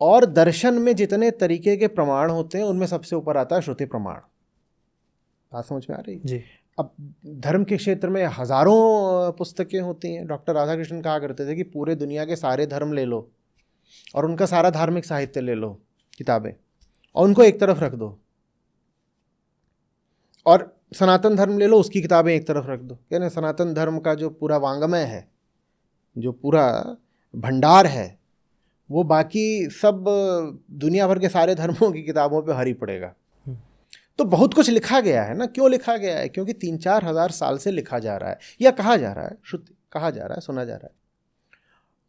और दर्शन में जितने तरीके के प्रमाण होते हैं उनमें सबसे ऊपर आता है श्रुति प्रमाण। बात समझ में आ रही जी। अब धर्म के क्षेत्र में हजारों पुस्तकें होती हैं। डॉक्टर राधाकृष्णन कहा करते थे कि पूरे दुनिया के सारे धर्म ले लो और उनका सारा धार्मिक साहित्य ले लो, किताबें, और उनको एक तरफ रख दो, और सनातन धर्म ले लो, उसकी किताबें एक तरफ रख दो। यानी सनातन धर्म का जो पूरा वांग्मय है, जो पूरा भंडार है, वो बाकी सब दुनिया भर के सारे धर्मों की किताबों पे भारी पड़ेगा। तो बहुत कुछ लिखा गया है ना। क्यों लिखा गया है? क्योंकि 3-4 हज़ार साल से लिखा जा रहा है या कहा जा रहा है, श्रुति कहा जा रहा है, सुना जा रहा है।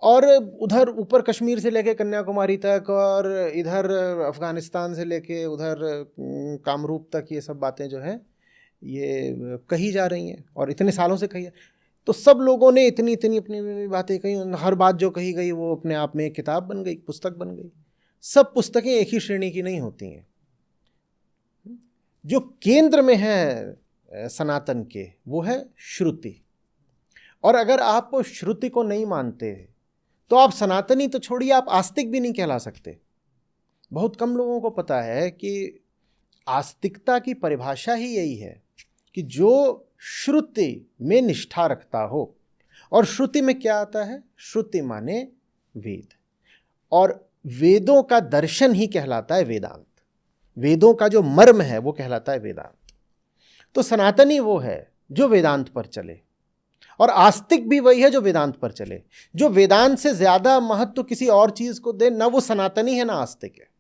और उधर ऊपर कश्मीर से लेके कन्याकुमारी तक, और इधर अफ़गानिस्तान से लेके उधर कामरूप तक, ये सब बातें जो है ये कही जा रही हैं और इतने सालों से कही है। तो सब लोगों ने इतनी इतनी अपनी बातें कही, हर बात जो कही गई वो अपने आप में एक किताब बन गई, पुस्तक बन गई। सब पुस्तकें एक ही श्रेणी की नहीं होती हैं। जो केंद्र में है सनातन के, वो है श्रुति। और अगर आप श्रुति को नहीं मानते तो आप सनातनी तो छोड़िए, आप आस्तिक भी नहीं कहला सकते। बहुत कम लोगों को पता है कि आस्तिकता की परिभाषा ही यही है कि जो श्रुति में निष्ठा रखता हो। और श्रुति में क्या आता है? श्रुति माने वेद, और वेदों का दर्शन ही कहलाता है वेदांत। वेदों का जो मर्म है वो कहलाता है वेदांत। तो सनातनी वो है जो वेदांत पर चले, और आस्तिक भी वही है जो वेदांत पर चले। जो वेदांत से ज्यादा महत्व किसी और चीज को दे, ना वो सनातनी है ना आस्तिक है।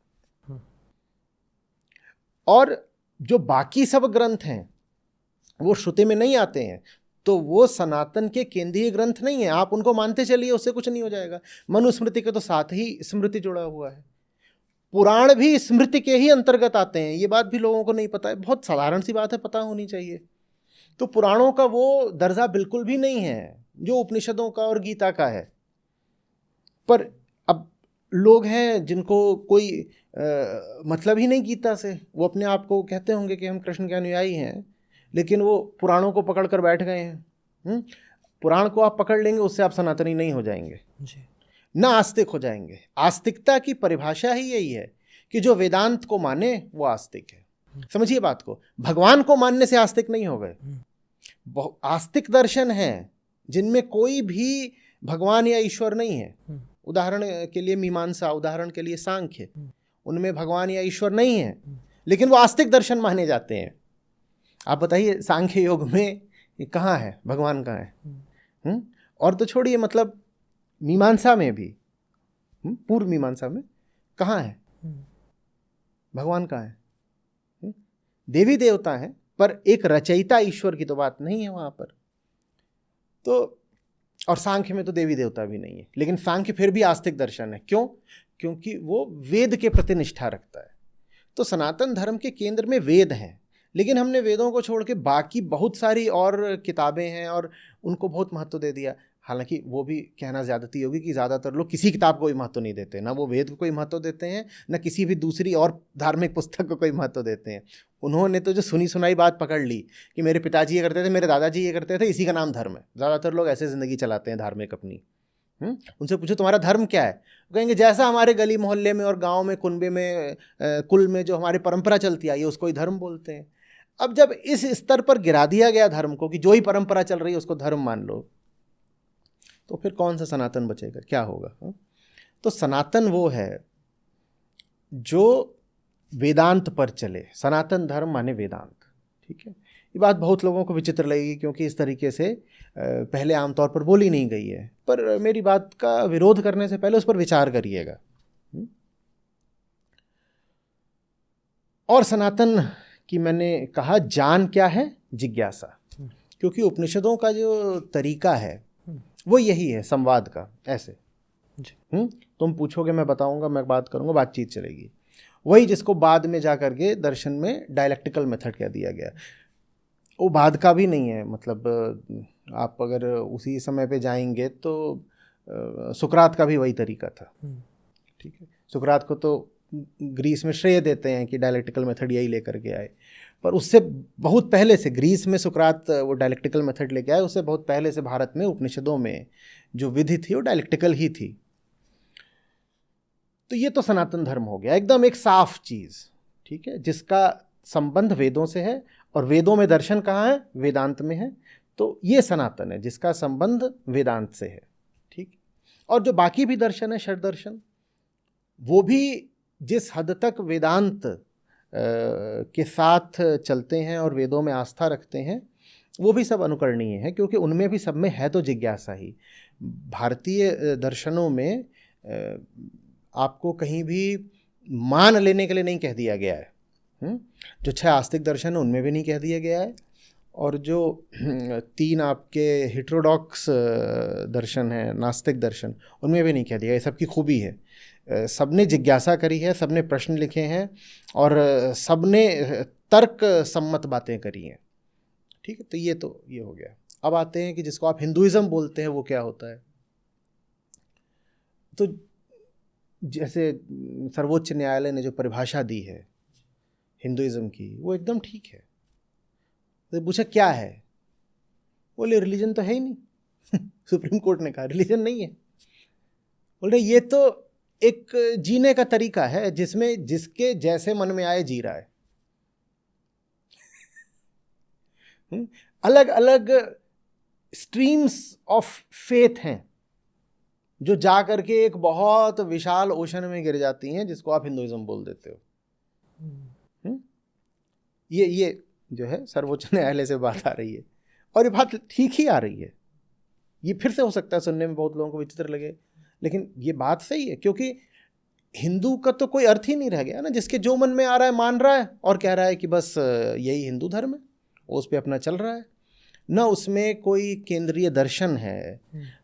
और जो बाकी सब ग्रंथ हैं वो श्रुति में नहीं आते हैं, तो वो सनातन के केंद्रीय ग्रंथ नहीं है। आप उनको मानते चलिए, उससे कुछ नहीं हो जाएगा। मनुस्मृति के तो साथ ही स्मृति जुड़ा हुआ है। पुराण भी स्मृति के ही अंतर्गत आते हैं। ये बात भी लोगों को नहीं पता है। बहुत साधारण सी बात है, पता होनी चाहिए। तो पुराणों का वो दर्जा बिल्कुल भी नहीं है जो उपनिषदों का और गीता का है। पर अब लोग हैं जिनको कोई मतलब ही नहीं गीता से, वो अपने आप को कहते होंगे कि हम कृष्ण के अनुयायी हैं, लेकिन वो पुराणों को पकड़ कर बैठ गए हैं। पुराण को आप पकड़ लेंगे, उससे आप सनातनी नहीं हो जाएंगे जी, ना आस्तिक हो जाएंगे। आस्तिकता की परिभाषा ही यही है कि जो वेदांत को माने वो आस्तिक है। समझिए बात को, भगवान को मानने से आस्तिक नहीं हो गए। आस्तिक दर्शन है जिनमें कोई भी भगवान या ईश्वर नहीं है। उदाहरण के लिए मीमांसा, उदाहरण के लिए सांख्य, उनमें भगवान या ईश्वर नहीं है, लेकिन वो आस्तिक दर्शन माने जाते हैं। आप बताइए सांख्य योग में कहाँ है भगवान, कहाँ है? और तो छोड़िए, मतलब मीमांसा में भी, पूर्व मीमांसा में कहाँ है भगवान? कहाँ है? देवी देवता है, पर एक रचयिता ईश्वर की तो बात नहीं है वहां पर। तो और सांख्य में तो देवी देवता भी नहीं है, लेकिन सांख्य फिर भी आस्तिक दर्शन है। क्यों? क्योंकि वो वेद के प्रति निष्ठा रखता है। तो सनातन धर्म के केंद्र में वेद हैं, लेकिन हमने वेदों को छोड़ के बाकी बहुत सारी और किताबें हैं और उनको बहुत महत्व दे दिया। हालांकि वो भी कहना ज़्यादती होगी कि ज़्यादातर लोग किसी किताब को कोई महत्व नहीं देते, ना वो वेद को कोई महत्व देते हैं, ना किसी भी दूसरी और धार्मिक पुस्तक को कोई महत्व देते हैं। उन्होंने तो जो सुनी सुनाई बात पकड़ ली कि मेरे पिताजी ये करते थे, मेरे दादाजी ये करते थे, इसी का नाम धर्म है। ज़्यादातर लोग ऐसे ज़िंदगी चलाते हैं धार्मिक अपनी। उनसे पूछो तुम्हारा धर्म क्या है, कहेंगे जैसा हमारे गली मोहल्ले में और गाँव में, कुनबे में, कुल में जो हमारी परंपरा चलती आई है उसको ही धर्म बोलते हैं। अब जब इस स्तर पर गिरा दिया गया धर्म को कि जो ही परंपरा चल रही है उसको धर्म मान लो, तो फिर कौन सा सनातन बचेगा? क्या होगा? तो सनातन वो है जो वेदांत पर चले। सनातन धर्म माने वेदांत। ठीक है, ये बात बहुत लोगों को विचित्र लगेगी क्योंकि इस तरीके से पहले आमतौर पर बोली नहीं गई है, पर मेरी बात का विरोध करने से पहले उस पर विचार करिएगा। और सनातन कि मैंने कहा जान क्या है? जिज्ञासा। क्योंकि उपनिषदों का जो तरीका है वो यही है, संवाद का। ऐसे तुम पूछोगे, मैं बताऊंगा, मैं बात करूंगा, बातचीत चलेगी। वही जिसको बाद में जा करके दर्शन में डायलेक्टिकल मेथड कह दिया गया। वो बाद का भी नहीं है। मतलब आप अगर उसी समय पे जाएंगे तो सुकरात का भी वही तरीका था। ठीक है, सुकरात को तो ग्रीस में श्रेय देते हैं कि डायलेक्टिकल मेथड यही लेकर के आए, पर उससे बहुत पहले से ग्रीस में सुकरात वो डायलेक्टिकल मेथड लेके आए। उससे बहुत पहले से भारत में उपनिषदों में जो विधि थी वो डायलेक्टिकल ही थी। तो ये तो सनातन धर्म हो गया, एकदम एक साफ चीज़। ठीक है, जिसका संबंध वेदों से है, और वेदों में दर्शन कहाँ है? वेदांत में है। तो ये सनातन है जिसका संबंध वेदांत से है। ठीक, और जो बाकी भी दर्शन है, षड दर्शन, वो भी जिस हद तक वेदांत के साथ चलते हैं और वेदों में आस्था रखते हैं, वो भी सब अनुकरणीय है, क्योंकि उनमें भी सब में है तो जिज्ञासा ही। भारतीय दर्शनों में आपको कहीं भी मान लेने के लिए नहीं कह दिया गया है। जो 6 आस्तिक दर्शन है उनमें भी नहीं कह दिया गया है, और जो 3 आपके हेटेरोडॉक्स दर्शन है, नास्तिक दर्शन, उनमें भी नहीं कह दिया। ये सबकी खूबी है, सबने जिज्ञासा करी है, सबने प्रश्न लिखे हैं, और सबने तर्क सम्मत बातें करी हैं। ठीक है, तो ये हो गया। अब आते हैं कि जिसको आप हिंदुइज्म बोलते हैं वो क्या होता है। तो जैसे सर्वोच्च न्यायालय ने जो परिभाषा दी है हिंदुइज्म की, वो एकदम ठीक है। तो पूछा क्या है, बोले रिलीजन तो है ही नहीं। सुप्रीम कोर्ट ने कहा रिलीजन नहीं है। बोल रहे ये तो एक जीने का तरीका है जिसमें जिसके जैसे मन में आए जी रहा है। अलग अलग स्ट्रीम्स ऑफ फेथ हैं जो जा करके एक बहुत विशाल ओशन में गिर जाती हैं, जिसको आप हिंदुइज्म बोल देते हो। ये जो है सर्वोच्च न्यायालय से बात आ रही है, और ये बात ठीक ही आ रही है। ये फिर से हो सकता है सुनने में बहुत लोगों को विचित्र लगे, लेकिन ये बात सही है, क्योंकि हिंदू का तो कोई अर्थ ही नहीं रह गया ना। जिसके जो मन में आ रहा है मान रहा है और कह रहा है कि बस यही हिंदू धर्म है, उस पर अपना चल रहा है। न उसमें कोई केंद्रीय दर्शन है,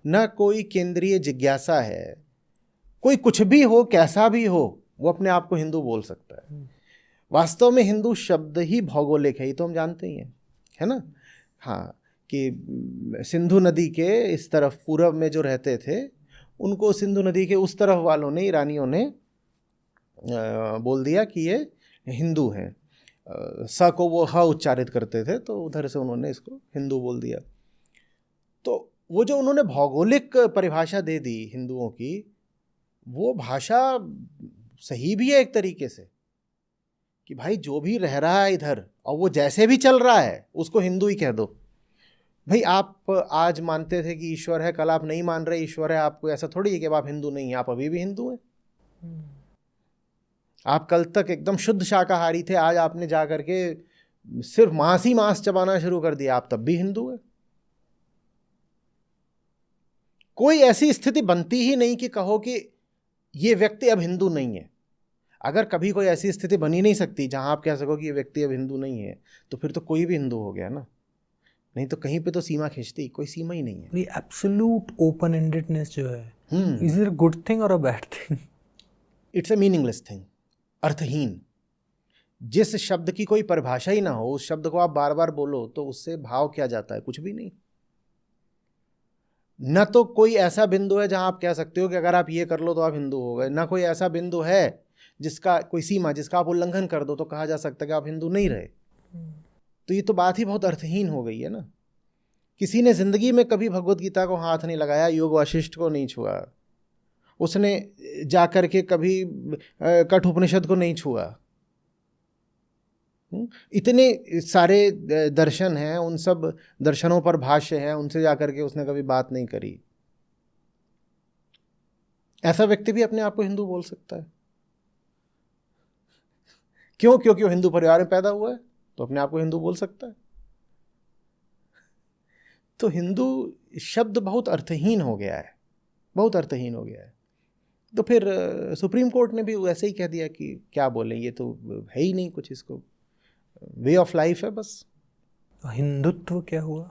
न कोई केंद्रीय जिज्ञासा है। कोई कुछ भी हो, कैसा भी हो, वो अपने आप को हिंदू बोल सकता है। वास्तव में हिंदू शब्द ही भौगोलिक है, ये तो हम जानते ही हैं, है ना। हाँ, कि सिंधु नदी के इस तरफ पूरब में जो रहते थे, उनको सिंधु नदी के उस तरफ वालों ने, ईरानियों ने बोल दिया कि ये हिंदू हैं। स को वो ह उच्चारित करते थे, तो उधर से उन्होंने इसको हिंदू बोल दिया। तो वो जो उन्होंने भौगोलिक परिभाषा दे दी हिंदुओं की, वो भाषा सही भी है एक तरीके से, कि भाई जो भी रह रहा है इधर और वो जैसे भी चल रहा है उसको हिंदू ही कह दो। भाई आप आज मानते थे कि ईश्वर है, कल आप नहीं मान रहे ईश्वर है, आपको ऐसा थोड़ी है कि आप हिंदू नहीं हैं, आप अभी भी हिंदू हैं। आप कल तक एकदम शुद्ध शाकाहारी थे, आज आपने जा करके सिर्फ मांस ही मांस चबाना शुरू कर दिया, आप तब भी हिंदू हैं। कोई ऐसी स्थिति बनती ही नहीं कि कहो कि ये व्यक्ति अब हिंदू नहीं है। अगर कभी कोई ऐसी स्थिति बनी नहीं सकती जहां आप कह सको कि ये व्यक्ति अब हिंदू नहीं है, तो फिर तो कोई भी हिंदू हो गया ना। नहीं तो कहीं पे तो सीमा खींचती, कोई सीमा ही नहीं है। ये एब्सोल्यूट ओपन एंडेडनेस जो है, is it a good thing और a bad thing? It's a meaningless thing, अर्थहीन। जिस शब्द की कोई परिभाषा ही ना हो, उस शब्द को आप बार बार बोलो तो उससे भाव क्या जाता है? कुछ भी नहीं। न तो कोई ऐसा बिंदु है जहां आप कह सकते हो कि अगर आप ये कर लो तो आप हिंदू हो गए, ना कोई ऐसा बिंदु है जिसका कोई सीमा, जिसका आप उल्लंघन कर दो तो कहा जा सकता है कि आप हिंदू नहीं रहे। तो ये तो बात ही बहुत अर्थहीन हो गई है ना। किसी ने जिंदगी में कभी भगवत गीता को हाथ नहीं लगाया, योग वाशिष्ठ को नहीं छुआ, उसने जाकर के कभी कठोपनिषद को नहीं छुआ। इतने सारे दर्शन हैं, उन सब दर्शनों पर भाष्य हैं, उनसे जाकर के उसने कभी बात नहीं करी। ऐसा व्यक्ति भी अपने आप को हिंदू बोल सकता है। क्यों? क्योंकि वो हिंदू परिवार में पैदा हुआ है, तो अपने आप को हिंदू बोल सकता है। तो हिंदू शब्द बहुत अर्थहीन हो गया है, बहुत अर्थहीन हो गया है। तो फिर सुप्रीम कोर्ट ने भी वैसे ही कह दिया कि क्या बोलें, ये तो है ही नहीं कुछ, इसको वे ऑफ लाइफ है बस। हिंदुत्व क्या हुआ?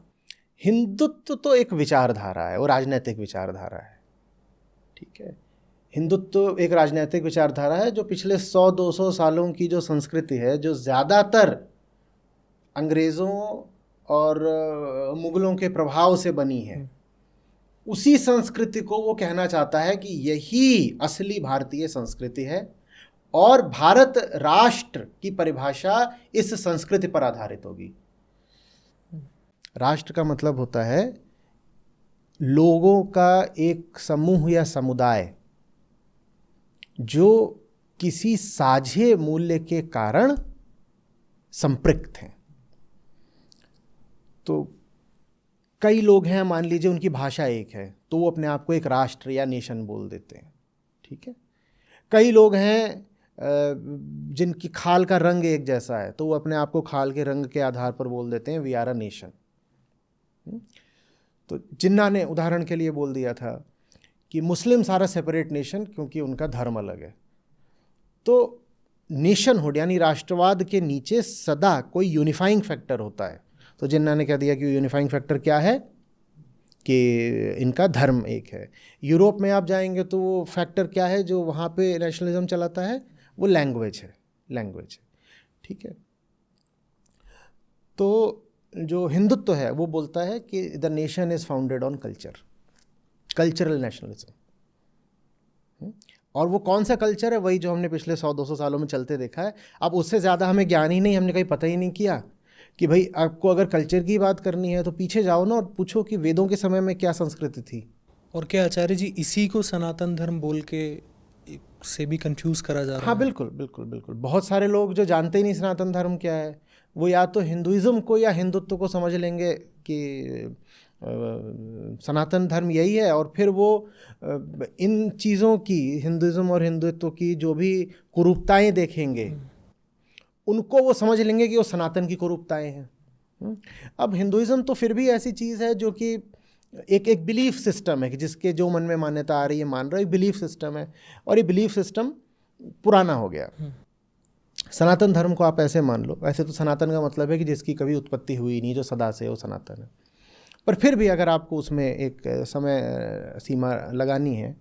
हिंदुत्व तो एक विचारधारा है, वो राजनैतिक विचारधारा है। ठीक है, हिंदुत्व एक राजनैतिक विचारधारा है जो पिछले 100-200 सालों की जो संस्कृति है, जो ज़्यादातर अंग्रेज़ों और मुगलों के प्रभाव से बनी है, उसी संस्कृति को वो कहना चाहता है कि यही असली भारतीय संस्कृति है, और भारत राष्ट्र की परिभाषा इस संस्कृति पर आधारित होगी। राष्ट्र का मतलब होता है लोगों का एक समूह या समुदाय जो किसी साझे मूल्य के कारण संपृक्त हैं। तो कई लोग हैं, मान लीजिए उनकी भाषा एक है, तो वो अपने आप को एक राष्ट्र या नेशन बोल देते हैं। ठीक है, कई लोग हैं जिनकी खाल का रंग एक जैसा है, तो वो अपने आप को खाल के रंग के आधार पर बोल देते हैं वी आर अ नेशन। तो जिन्ना ने उदाहरण के लिए बोल दिया था कि Muslims are a separate nation, क्योंकि उनका धर्म अलग है। तो नेशनहुड यानी राष्ट्रवाद के नीचे सदा कोई यूनिफाइंग फैक्टर होता है। तो जिन्ना ने कह दिया कि यूनिफाइंग फैक्टर क्या है कि इनका धर्म एक है। यूरोप में आप जाएंगे तो वो फैक्टर क्या है जो वहाँ पे नेशनलिज्म चलाता है, वो लैंग्वेज है, लैंग्वेज है, ठीक है। तो जो हिंदुत्व है वो बोलता है कि the nation is founded on culture, cultural nationalism. और वो कौन सा कल्चर है, वही जो हमने पिछले 100-200 सालों में चलते देखा है। अब उससे ज़्यादा हमें ज्ञान ही नहीं, हमने कहीं पता ही नहीं किया कि भाई आपको अगर कल्चर की बात करनी है तो पीछे जाओ ना और पूछो कि वेदों के समय में क्या संस्कृति थी। और क्या आचार्य जी इसी को सनातन धर्म बोल के से भी कंफ्यूज करा जा रहा है? हाँ बिल्कुल बिल्कुल बिल्कुल। बहुत सारे लोग जो जानते ही नहीं सनातन धर्म क्या है, वो या तो हिंदुइज्म को या हिंदुत्व को समझ लेंगे कि सनातन धर्म यही है, और फिर वो इन चीज़ों की, हिंदुइज्म और हिंदुत्व की जो भी कुरूपताएं देखेंगे उनको वो समझ लेंगे कि वो सनातन की कुरूपताएं हैं। अब हिंदुइज्म तो फिर भी ऐसी चीज़ है जो कि एक बिलीफ सिस्टम है कि जिसके जो मन में मान्यता आ रही है मान रहा है, एक बिलीफ सिस्टम है, और ये बिलीफ सिस्टम पुराना हो गया। सनातन धर्म को आप ऐसे मान लो, ऐसे तो सनातन का मतलब है कि जिसकी कभी उत्पत्ति हुई नहीं, जो सदा से वो सनातन है। पर फिर भी अगर आपको उसमें एक समय सीमा लगानी है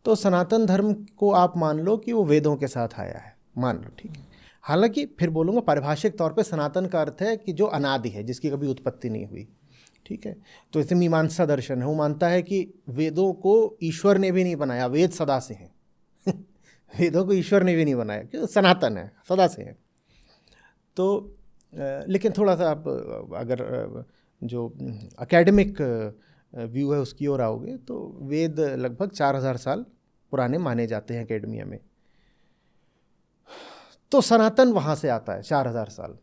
तो सनातन धर्म को आप मान लो कि वो वेदों के साथ आया है, मान लो, ठीक है। हालांकि फिर बोलूँगा पारिभाषिक तौर पे सनातन का अर्थ है कि जो अनादि है, जिसकी कभी उत्पत्ति नहीं हुई, ठीक है। तो इसे मीमांसा दर्शन है, वो मानता है कि वेदों को ईश्वर ने भी नहीं बनाया, वेद सदा से हैं वेदों को ईश्वर ने भी नहीं बनाया, क्योंकि सनातन है, सदा से है। तो लेकिन थोड़ा सा आप अगर जो एकेडमिक व्यू है उसकी ओर आओगे तो वेद लगभग 4000 साल पुराने माने जाते हैं एकेडमिया में। तो सनातन वहाँ से आता है 4000 साल,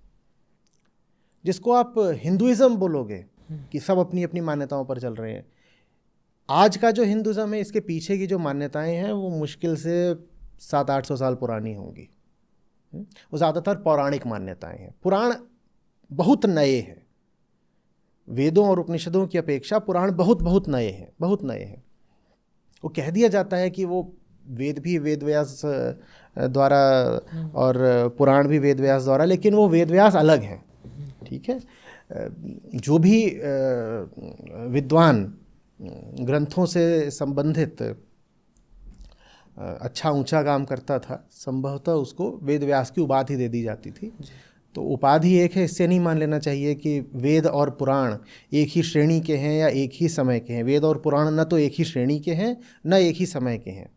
जिसको आप हिंदुइज्म बोलोगे कि सब अपनी अपनी मान्यताओं पर चल रहे हैं। आज का जो हिंदुइज्म है, इसके पीछे की जो मान्यताएं हैं वो मुश्किल से 700-800 साल पुरानी होंगी। वो ज़्यादातर पौराणिक मान्यताएं हैं। पुराण बहुत नए हैं, वेदों और उपनिषदों की अपेक्षा पुराण बहुत बहुत नए हैं, बहुत नए हैं। वो कह दिया जाता है कि वो वेद भी वेद व्यास द्वारा और पुराण भी वेद व्यास द्वारा, लेकिन वो वेद व्यास अलग हैं, ठीक है। जो भी विद्वान ग्रंथों से संबंधित अच्छा ऊंचा काम करता था, संभवतः उसको वेद व्यास की उपाधि दे दी जाती थी। तो उपाधि एक है, इससे नहीं मान लेना चाहिए कि वेद और पुराण एक ही श्रेणी के हैं या एक ही समय के हैं। वेद और पुराण न तो एक ही श्रेणी के हैं न एक ही समय के हैं।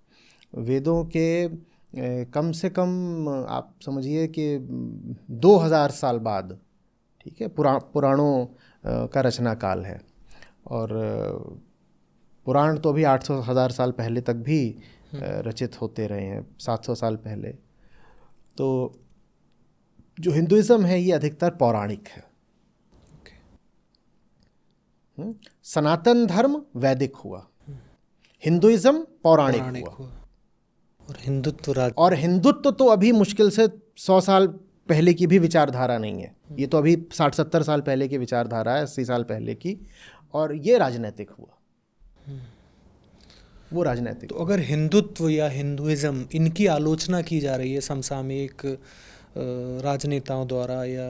वेदों के कम से कम आप समझिए कि 2000 साल बाद, ठीक है, पुराणों का रचना काल है। और पुराण तो अभी 800-1000 साल पहले तक भी रचित होते रहे हैं, 700 साल पहले। तो जो हिंदुइज्म है ये अधिकतर पौराणिक है। सनातन धर्म वैदिक हुआ, हिंदुइज्म पौराणिक हुआ, और हिंदुत्व तो अभी मुश्किल से 100 साल पहले की भी विचारधारा नहीं है। ये तो अभी 60-70 साल पहले की विचारधारा है, 80 साल पहले की, और ये राजनैतिक हुआ, वो राजनैतिक। तो अगर हिंदुत्व या हिंदुइज्म इनकी आलोचना की जा रही है समसामयिक राजनेताओं द्वारा या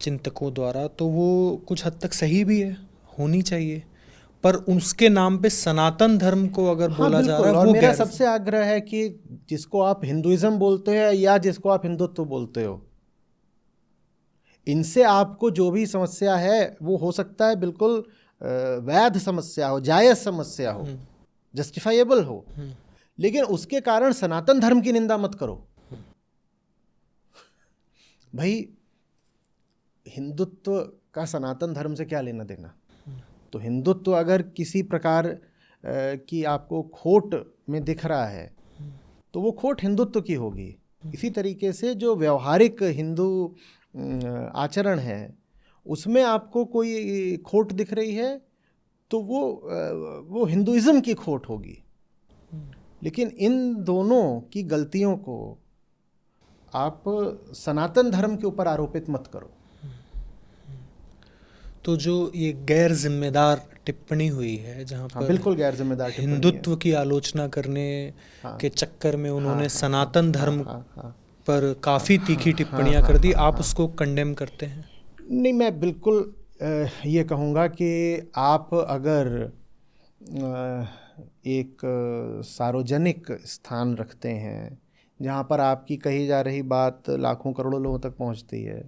चिंतकों द्वारा, तो वो कुछ हद तक सही भी है, होनी चाहिए, पर उसके नाम पे सनातन धर्म को अगर बोला जा रहा है, वो मेरा सबसे आग्रह है कि जिसको आप हिंदुइज्म बोलते हो या जिसको आप हिंदुत्व बोलते हो, इनसे आपको जो भी समस्या है वो हो सकता है बिल्कुल वैध समस्या हो, जायज समस्या हो, जस्टिफाइएबल हो, लेकिन उसके कारण सनातन धर्म की निंदा मत करो। भाई हिंदुत्व का सनातन धर्म से क्या लेना देना? तो हिंदुत्व अगर किसी प्रकार की आपको खोट में दिख रहा है तो वो खोट हिंदुत्व की होगी। इसी तरीके से जो व्यवहारिक हिंदू आचरण है उसमें आपको कोई खोट दिख रही है तो वो हिंदुइज्म की खोट होगी। लेकिन इन दोनों की गलतियों को आप सनातन धर्म के ऊपर आरोपित मत करो। तो जो ये गैर जिम्मेदार टिप्पणी हुई है, जहाँ पर बिल्कुल गैर जिम्मेदार हिंदुत्व की आलोचना करने के चक्कर में उन्होंने सनातन धर्म पर काफ़ी तीखी टिप्पणियां कर दी, आप उसको कंडेम करते हैं? नहीं, मैं बिल्कुल ये कहूँगा कि आप अगर एक सार्वजनिक स्थान रखते हैं जहाँ पर आपकी कही जा रही बात लाखों करोड़ों लोगों तक पहुँचती है,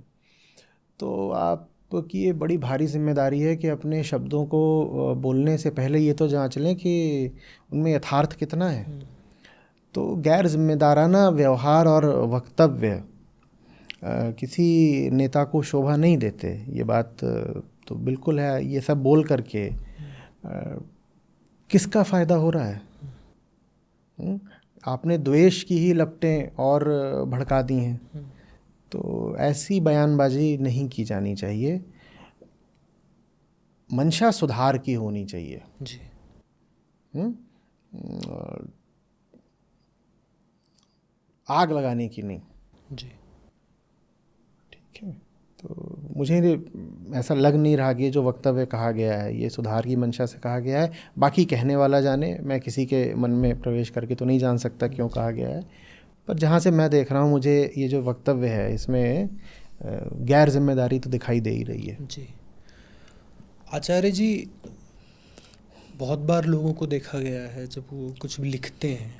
तो आपकी ये बड़ी भारी जिम्मेदारी है कि अपने शब्दों को बोलने से पहले ये तो जांच लें कि उनमें यथार्थ कितना है। तो गैर जिम्मेदाराना व्यवहार और वक्तव्य किसी नेता को शोभा नहीं देते। ये बात तो बिल्कुल है। ये सब बोल करके किसका फ़ायदा हो रहा है? आपने द्वेष की ही लपटें और भड़का दी हैं। तो ऐसी बयानबाजी नहीं की जानी चाहिए। मंशा सुधार की होनी चाहिए जी। आग लगाने की नहीं। जी। ठीक है। तो मुझे ऐसा लग नहीं रहा कि जो वक्तव्य कहा गया है ये सुधार की मंशा से कहा गया है। बाकी कहने वाला जाने, मैं किसी के मन में प्रवेश करके तो नहीं जान सकता क्यों कहा गया है, पर जहाँ से मैं देख रहा हूँ मुझे ये जो वक्तव्य है इसमें गैर जिम्मेदारी तो दिखाई दे ही रही है। जी। आचार्य जी, बहुत बार लोगों को देखा गया है जब वो कुछ भी लिखते हैं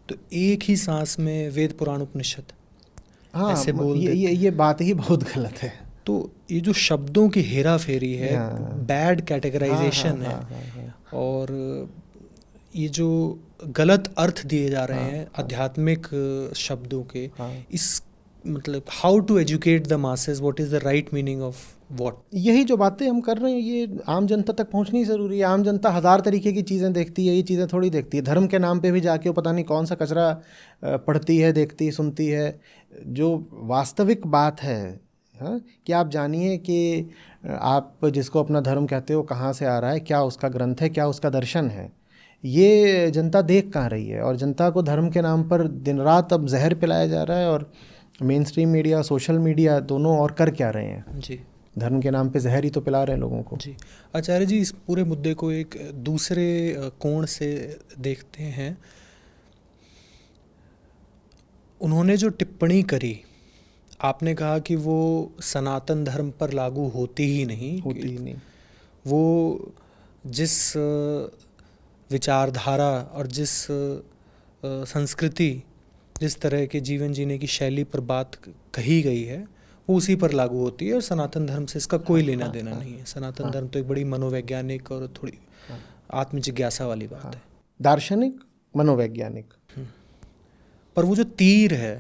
तो एक ही सांस में वेद पुराण उपनिषद ऐसे बोल ये बात ही बहुत गलत है। तो ये जो शब्दों की हेरा फेरी है, बैड कैटेगराइजेशन है, और ये जो गलत अर्थ दिए जा रहे हैं आध्यात्मिक शब्दों के, इस मतलब how to educate the masses, what is the right meaning of what? यही जो बातें हम कर रहे हैं ये आम जनता तक पहुंचनी ज़रूरी है। आम जनता हज़ार तरीके की चीज़ें देखती है, ये चीज़ें थोड़ी देखती है। धर्म के नाम पे भी जाके वो पता नहीं कौन सा कचरा पढ़ती है, देखती, सुनती है। जो वास्तविक बात है, हाँ, कि आप जानिए कि आप जिसको अपना धर्म कहते हो कहाँ से आ रहा है, क्या उसका ग्रंथ है, क्या उसका दर्शन है, ये जनता देख कहाँ रही है। और जनता को धर्म के नाम पर दिन रात अब जहर पिलाया जा रहा है, और main stream media, social media दोनों और कर क्या रहे हैं? जी, धर्म के नाम पे जहर ही तो पिला रहे हैं लोगों को। जी। आचार्य जी, इस पूरे मुद्दे को एक दूसरे कोण से देखते हैं। उन्होंने जो टिप्पणी करी, आपने कहा कि वो सनातन धर्म पर लागू होती ही नहीं। वो जिस विचारधारा और जिस संस्कृति, जिस तरह के जीवन जीने की शैली पर बात कही गई है वो उसी पर लागू होती है, और सनातन धर्म से इसका कोई लेना देना नहीं है। सनातन धर्म तो एक बड़ी मनोवैज्ञानिक और थोड़ी आत्मजिज्ञासा वाली बात है, दार्शनिक, मनोवैज्ञानिक। पर वो जो तीर है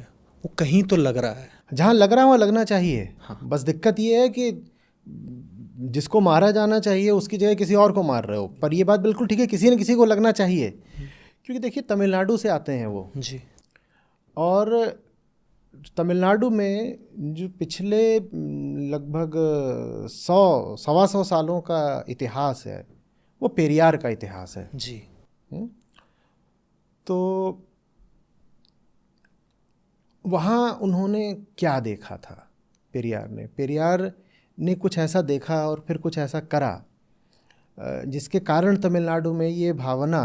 वो कहीं तो लग रहा है। जहाँ लग रहा है वहाँ लगना चाहिए। बस दिक्कत ये है कि जिसको मारा जाना चाहिए उसकी जगह किसी और को मार रहे हो। पर ये बात बिल्कुल ठीक है, किसी न किसी को लगना चाहिए, क्योंकि देखिए तमिलनाडु से आते हैं वो जी, और तमिलनाडु में जो पिछले लगभग 100-125 सालों का इतिहास है वो पेरियार का इतिहास है। जी। तो वहाँ उन्होंने क्या देखा था? पेरियार ने कुछ ऐसा देखा और फिर कुछ ऐसा करा जिसके कारण तमिलनाडु में ये भावना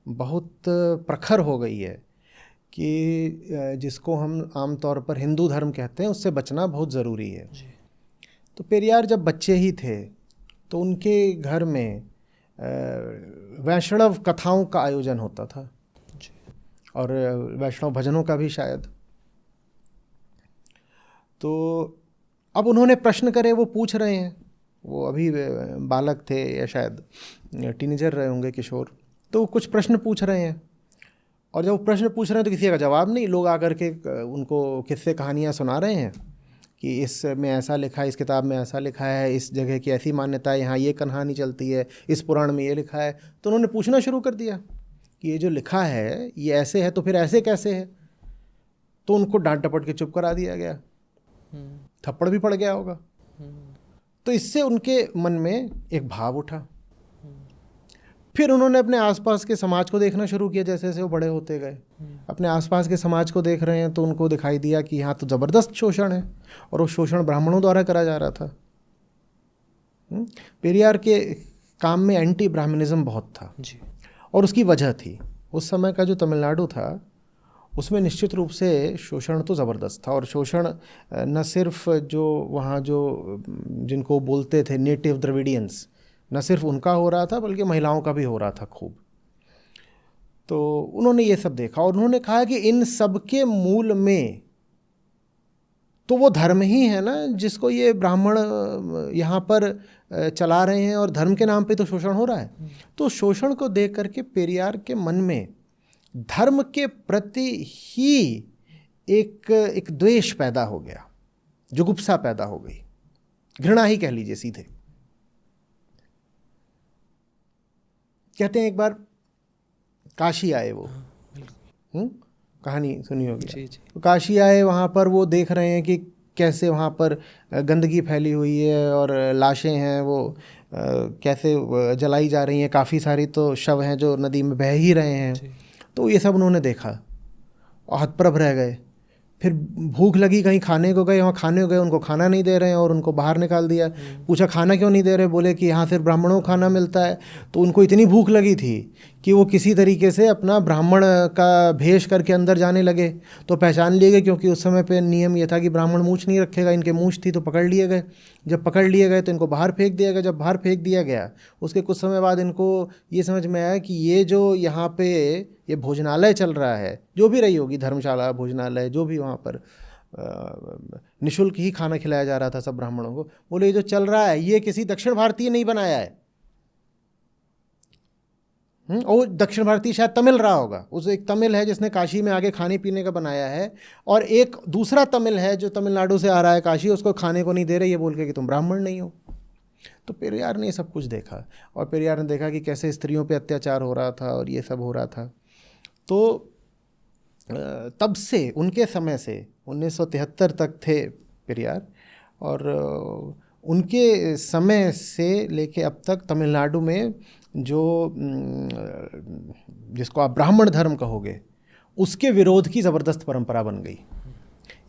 बहुत प्रखर हो गई है कि जिसको हम आमतौर पर हिंदू धर्म कहते हैं उससे बचना बहुत ज़रूरी है। जी। तो पेरियार जब बच्चे ही थे तो उनके घर में वैष्णव कथाओं का आयोजन होता था जी। और वैष्णव भजनों का भी शायद। तो अब उन्होंने प्रश्न करे, वो पूछ रहे हैं, वो अभी बालक थे या शायद टीनेजर रहे होंगे, किशोर, तो कुछ प्रश्न पूछ रहे हैं। और जब वो प्रश्न पूछ रहे हैं तो किसी का जवाब नहीं। लोग आकर के उनको किस्से कहानियाँ सुना रहे हैं कि इसमें ऐसा लिखा है, इस किताब में ऐसा लिखा है, इस जगह की ऐसी मान्यता है, यहाँ ये कहानी चलती है, इस पुराण में ये लिखा है। तो उन्होंने पूछना शुरू कर दिया कि ये जो लिखा है ये ऐसे है तो फिर ऐसे कैसे है? तो उनको डांट डपट के चुप करा दिया गया, थप्पड़ भी पड़ गया होगा। तो इससे उनके मन में एक भाव उठा। फिर उन्होंने अपने आसपास के समाज को देखना शुरू किया। जैसे जैसे वो बड़े होते गए, अपने आसपास के समाज को देख रहे हैं तो उनको दिखाई दिया कि यहाँ तो ज़बरदस्त शोषण है, और वो शोषण ब्राह्मणों द्वारा करा जा रहा था। पेरियार के काम में एंटी ब्राह्मणिज्म बहुत था जी। और उसकी वजह थी, उस समय का जो तमिलनाडु था उसमें निश्चित रूप से शोषण तो ज़बरदस्त था। और शोषण न सिर्फ जो वहाँ जो जिनको बोलते थे नेटिव द्रविडियंस, न सिर्फ उनका हो रहा था बल्कि महिलाओं का भी हो रहा था खूब। तो उन्होंने ये सब देखा और उन्होंने कहा कि इन सब के मूल में तो वो धर्म ही है ना जिसको ये ब्राह्मण यहाँ पर चला रहे हैं, और धर्म के नाम पे तो शोषण हो रहा है। तो शोषण को देख करके पेरियार के मन में धर्म के प्रति ही एक द्वेष पैदा हो गया, जुगुप्सा पैदा हो गई, घृणा ही कह लीजिए सीधे। कहते हैं एक बार काशी आए वो, कहानी सुनी होगी। तो काशी आए, वहाँ पर वो देख रहे हैं कि कैसे वहाँ पर गंदगी फैली हुई है और लाशें हैं वो कैसे जलाई जा रही हैं, काफ़ी सारी तो शव हैं जो नदी में बह ही रहे हैं। तो ये सब उन्होंने देखा और हतप्रभ रह गए। फिर भूख लगी, कहीं खाने को गए, वहाँ खाने को गए, उनको खाना नहीं दे रहे हैं और उनको बाहर निकाल दिया। पूछा खाना क्यों नहीं दे रहे, बोले कि यहाँ सिर्फ ब्राह्मणों को खाना मिलता है। तो उनको इतनी भूख लगी थी कि वो किसी तरीके से अपना ब्राह्मण का भेष करके अंदर जाने लगे। तो पहचान लिए गए, क्योंकि उस समय पे नियम ये था कि ब्राह्मण मूछ नहीं रखेगा, इनके मूछ थी, तो पकड़ लिए गए। जब पकड़ लिए गए तो इनको बाहर फेंक दिया गया। जब बाहर फेंक दिया गया उसके कुछ समय बाद इनको ये समझ में आया कि ये जो यहाँ पे ये भोजनालय चल रहा है, जो भी रही होगी धर्मशाला, भोजनालय, जो भी वहाँ पर निःशुल्क ही खाना खिलाया जा रहा था सब ब्राह्मणों को, बोले ये जो चल रहा है ये किसी दक्षिण भारतीय नहीं बनाया है। और दक्षिण भारतीय शायद तमिल रहा होगा, उस एक तमिल है जिसने काशी में आगे खाने पीने का बनाया है, और एक दूसरा तमिल है जो तमिलनाडु से आ रहा है काशी, उसको खाने को नहीं दे रहे, ये बोल के कि तुम ब्राह्मण नहीं हो। तो पेरियार ने ये सब कुछ देखा और पेरियार ने देखा कि कैसे स्त्रियों पे अत्याचार हो रहा था और ये सब हो रहा था। तो तब से उनके समय से 1973 तक थे पेरियार, और उनके समय से लेके अब तक तमिलनाडु में जो जिसको आप ब्राह्मण धर्म कहोगे उसके विरोध की ज़बरदस्त परंपरा बन गई।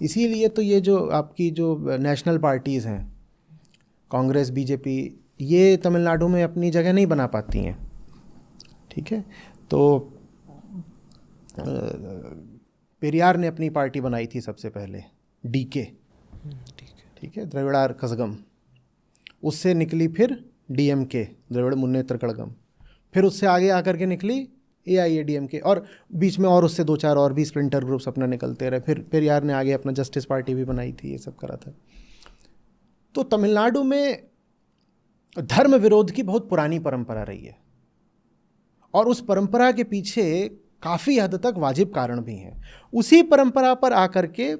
इसीलिए तो ये जो आपकी जो नेशनल पार्टीज़ हैं, कांग्रेस, बीजेपी, ये तमिलनाडु में अपनी जगह नहीं बना पाती हैं। ठीक है, तो पेरियार ने अपनी पार्टी बनाई थी सबसे पहले, डीके, ठीक है, द्रविड़ार कज़गम। उससे निकली फिर डीएमके, द्रविड़ मुन्नेत्र कड़गम। फिर उससे आगे आकर के निकली एआईएडीएमके, और बीच में और उससे 2-4 और भी स्प्लिंटर ग्रुप्स अपना निकलते रहे। फिर पेरियार ने आगे अपना जस्टिस पार्टी भी बनाई थी, ये सब करा था। तो तमिलनाडु में धर्म विरोध की बहुत पुरानी परंपरा रही है, और उस परंपरा के पीछे काफ़ी हद तक वाजिब कारण भी हैं। उसी परंपरा पर आकर के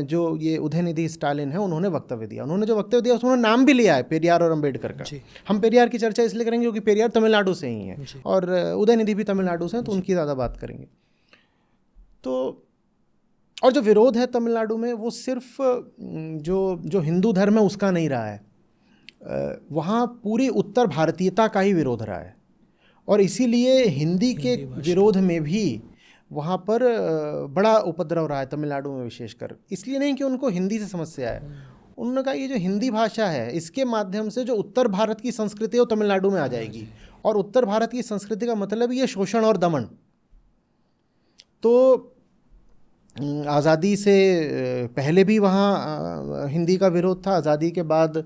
जो ये उदयनिधि स्टालिन है, उन्होंने वक्तव्य दिया। उन्होंने जो वक्तव्य दिया उसमें नाम भी लिया है पेरियार और अंबेडकर का। हम पेरियार की चर्चा इसलिए करेंगे क्योंकि पेरियार तमिलनाडु से ही हैं और उदयनिधि भी तमिलनाडु से हैं, तो उनकी ज़्यादा बात करेंगे। तो और जो विरोध है तमिलनाडु में वो सिर्फ जो हिंदू धर्म है उसका नहीं रहा है, वहाँ पूरी उत्तर भारतीयता का ही विरोध रहा है। और इसीलिए हिंदी के विरोध में भी वहाँ पर बड़ा उपद्रव रहा है तमिलनाडु में विशेषकर। इसलिए नहीं कि उनको हिंदी से समस्या है, उन्होंने कहा ये जो हिंदी भाषा है इसके माध्यम से जो उत्तर भारत की संस्कृति है वो तमिलनाडु में आ जाएगी, और उत्तर भारत की संस्कृति का मतलब ये शोषण और दमन। तो आज़ादी से पहले भी वहाँ हिंदी का विरोध था, आज़ादी के बाद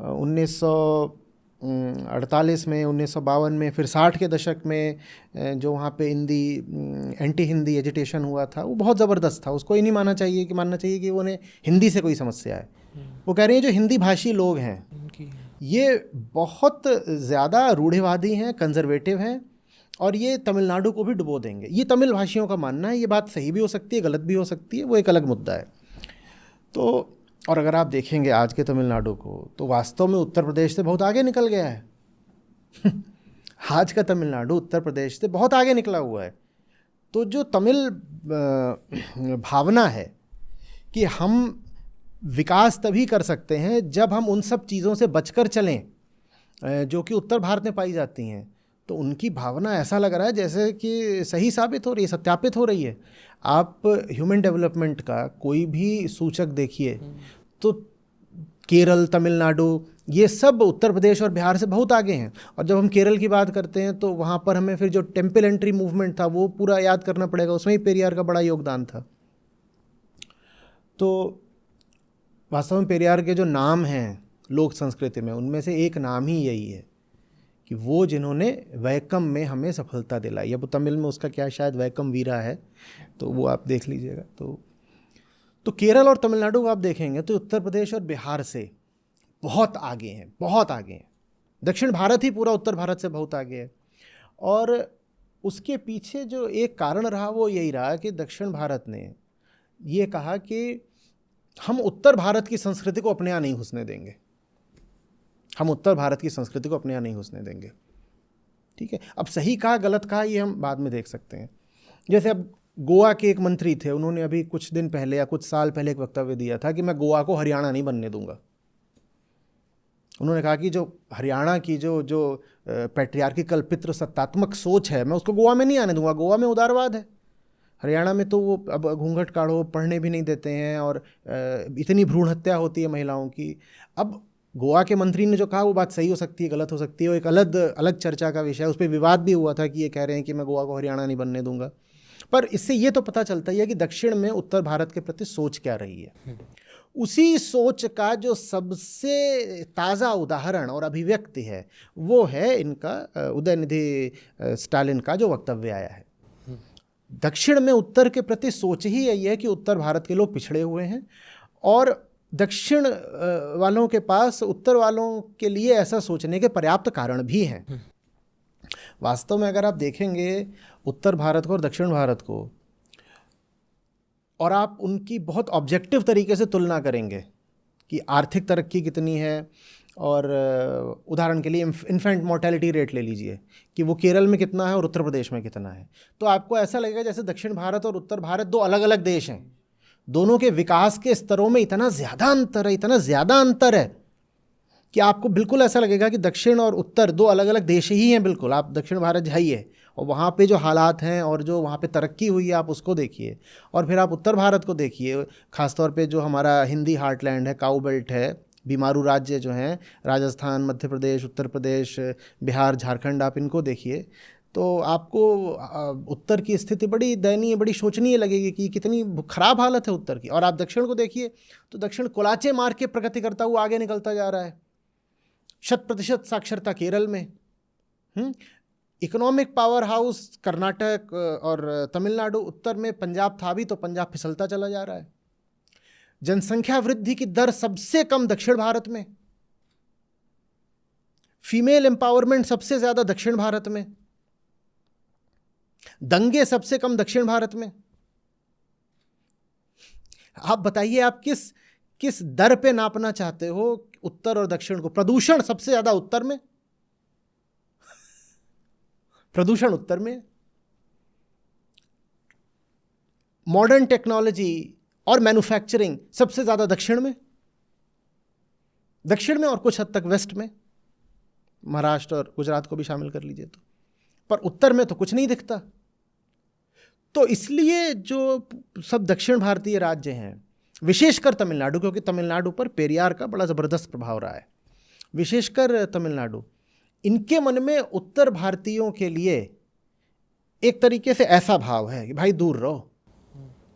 1948 में, 1952 में, फिर 60 के दशक में जो वहाँ पे एंटी हिंदी एजिटेशन हुआ था वो बहुत ज़बरदस्त था। उसको ये नहीं मानना चाहिए कि उन्हें हिंदी से कोई समस्या है। वो कह रहे हैं जो हिंदी भाषी लोग हैं ये बहुत ज़्यादा रूढ़िवादी हैं, कंजर्वेटिव हैं, और ये तमिलनाडु को भी डुबो देंगे। ये तमिल भाषियों का मानना है। ये बात सही भी हो सकती है, गलत भी हो सकती है, वो एक अलग मुद्दा है। तो और अगर आप देखेंगे आज के तमिलनाडु को तो वास्तव में उत्तर प्रदेश से बहुत आगे निकल गया है। आज का तमिलनाडु उत्तर प्रदेश से बहुत आगे निकला हुआ है। तो जो तमिल भावना है कि हम विकास तभी कर सकते हैं जब हम उन सब चीज़ों से बचकर चलें जो कि उत्तर भारत में पाई जाती हैं, तो उनकी भावना ऐसा लग रहा है जैसे कि सही साबित हो रही है, सत्यापित हो रही है। आप ह्यूमन डेवलपमेंट का कोई भी सूचक देखिए तो केरल, तमिलनाडु, ये सब उत्तर प्रदेश और बिहार से बहुत आगे हैं। और जब हम केरल की बात करते हैं तो वहाँ पर हमें फिर जो टेम्पल एंट्री मूवमेंट था वो पूरा याद करना पड़ेगा, उसमें ही पेरियार का बड़ा योगदान था। तो वास्तव में पेरियार के जो नाम हैं लोक संस्कृति में, उनमें से एक नाम ही यही है कि वो जिन्होंने वैकम में हमें सफलता दिलाई। अब तमिल में उसका क्या शायद वैकम वीरा है, तो वो आप देख लीजिएगा। तो केरल और तमिलनाडु को आप देखेंगे तो उत्तर प्रदेश और बिहार से बहुत आगे हैं, बहुत आगे हैं। दक्षिण भारत ही पूरा उत्तर भारत से बहुत आगे है। और उसके पीछे जो एक कारण रहा वो यही रहा कि दक्षिण भारत ने ये कहा कि हम उत्तर भारत की संस्कृति को अपने यहाँ नहीं घुसने देंगे, हम उत्तर भारत की संस्कृति को अपने यहाँ नहीं घुसने देंगे। ठीक है, अब सही कहा गलत कहा ये हम बाद में देख सकते हैं। जैसे अब गोवा के एक मंत्री थे, उन्होंने अभी कुछ दिन पहले या कुछ साल पहले एक वक्तव्य दिया था कि मैं गोवा को हरियाणा नहीं बनने दूंगा। उन्होंने कहा कि जो हरियाणा की जो पैट्रियार्किकल पितृसत्तात्मक सोच है, मैं उसको गोवा में नहीं आने दूंगा। गोवा में उदारवाद है, हरियाणा में तो वो अब घूंघट काढ़ो, पढ़ने भी नहीं देते हैं और इतनी भ्रूण हत्या होती है महिलाओं की। अब गोवा के मंत्री ने जो कहा वो बात सही हो सकती है, गलत हो सकती है, वो एक अलग चर्चा का विषय है। उस पर विवाद भी हुआ था कि ये कह रहे हैं कि मैं गोवा को हरियाणा नहीं बनने दूंगा। पर इससे ये तो पता चलता ही है कि दक्षिण में उत्तर भारत के प्रति सोच क्या रही है। उसी सोच का जो सबसे ताज़ा उदाहरण और अभिव्यक्ति है वो है इनका उदयनिधि स्टालिन का जो वक्तव्य आया है। दक्षिण में उत्तर के प्रति सोच ही यही है कि उत्तर भारत के लोग पिछड़े हुए हैं और दक्षिण वालों के पास उत्तर वालों के लिए ऐसा सोचने के पर्याप्त कारण भी हैं। वास्तव में अगर आप देखेंगे उत्तर भारत को और दक्षिण भारत को और आप उनकी बहुत ऑब्जेक्टिव तरीके से तुलना करेंगे कि आर्थिक तरक्की कितनी है, और उदाहरण के लिए इन्फेंट मोर्टेलिटी रेट ले लीजिए कि वो केरल में कितना है और उत्तर प्रदेश में कितना है, तो आपको ऐसा लगेगा जैसे दक्षिण भारत और उत्तर भारत दो अलग अलग देश हैं। दोनों के विकास के स्तरों में इतना ज़्यादा अंतर है कि आपको बिल्कुल ऐसा लगेगा कि दक्षिण और उत्तर दो अलग अलग देश ही हैं। बिल्कुल, आप दक्षिण भारत जाइए और वहाँ पे जो हालात हैं और जो वहाँ पे तरक्की हुई है आप उसको देखिए, और फिर आप उत्तर भारत को देखिए, ख़ासतौर पे जो हमारा हिंदी हार्टलैंड है, काऊ बेल्ट है, बीमारू राज्य जो हैं राजस्थान, मध्य प्रदेश, उत्तर प्रदेश, बिहार, झारखंड, आप इनको देखिए तो आपको उत्तर की स्थिति बड़ी दयनीय, बड़ी शोचनीय लगेगी कि कितनी ख़राब हालत है उत्तर की। और आप दक्षिण को देखिए तो दक्षिण कुलाचे मार्ग के प्रगति करता हुआ आगे निकलता जा रहा है। 100% साक्षरता केरल में, इकोनॉमिक पावर हाउस कर्नाटक और तमिलनाडु, उत्तर में पंजाब था भी तो पंजाब फिसलता चला जा रहा है। जनसंख्या वृद्धि की दर सबसे कम दक्षिण भारत में, फीमेल एम्पावरमेंट सबसे ज्यादा दक्षिण भारत में, दंगे सबसे कम दक्षिण भारत में। आप बताइए आप किस दर पे नापना चाहते हो उत्तर और दक्षिण को? प्रदूषण सबसे ज्यादा उत्तर में, प्रदूषण उत्तर में, मॉडर्न टेक्नोलॉजी और मैन्युफैक्चरिंग सबसे ज्यादा दक्षिण में और कुछ हद तक वेस्ट में, महाराष्ट्र और गुजरात को भी शामिल कर लीजिए तो। पर उत्तर में तो कुछ नहीं दिखता। तो इसलिए जो सब दक्षिण भारतीय राज्य हैं, विशेषकर तमिलनाडु, क्योंकि तमिलनाडु पर पेरियार का बड़ा ज़बरदस्त प्रभाव रहा है, विशेषकर तमिलनाडु, इनके मन में उत्तर भारतीयों के लिए एक तरीके से ऐसा भाव है कि भाई दूर रहो,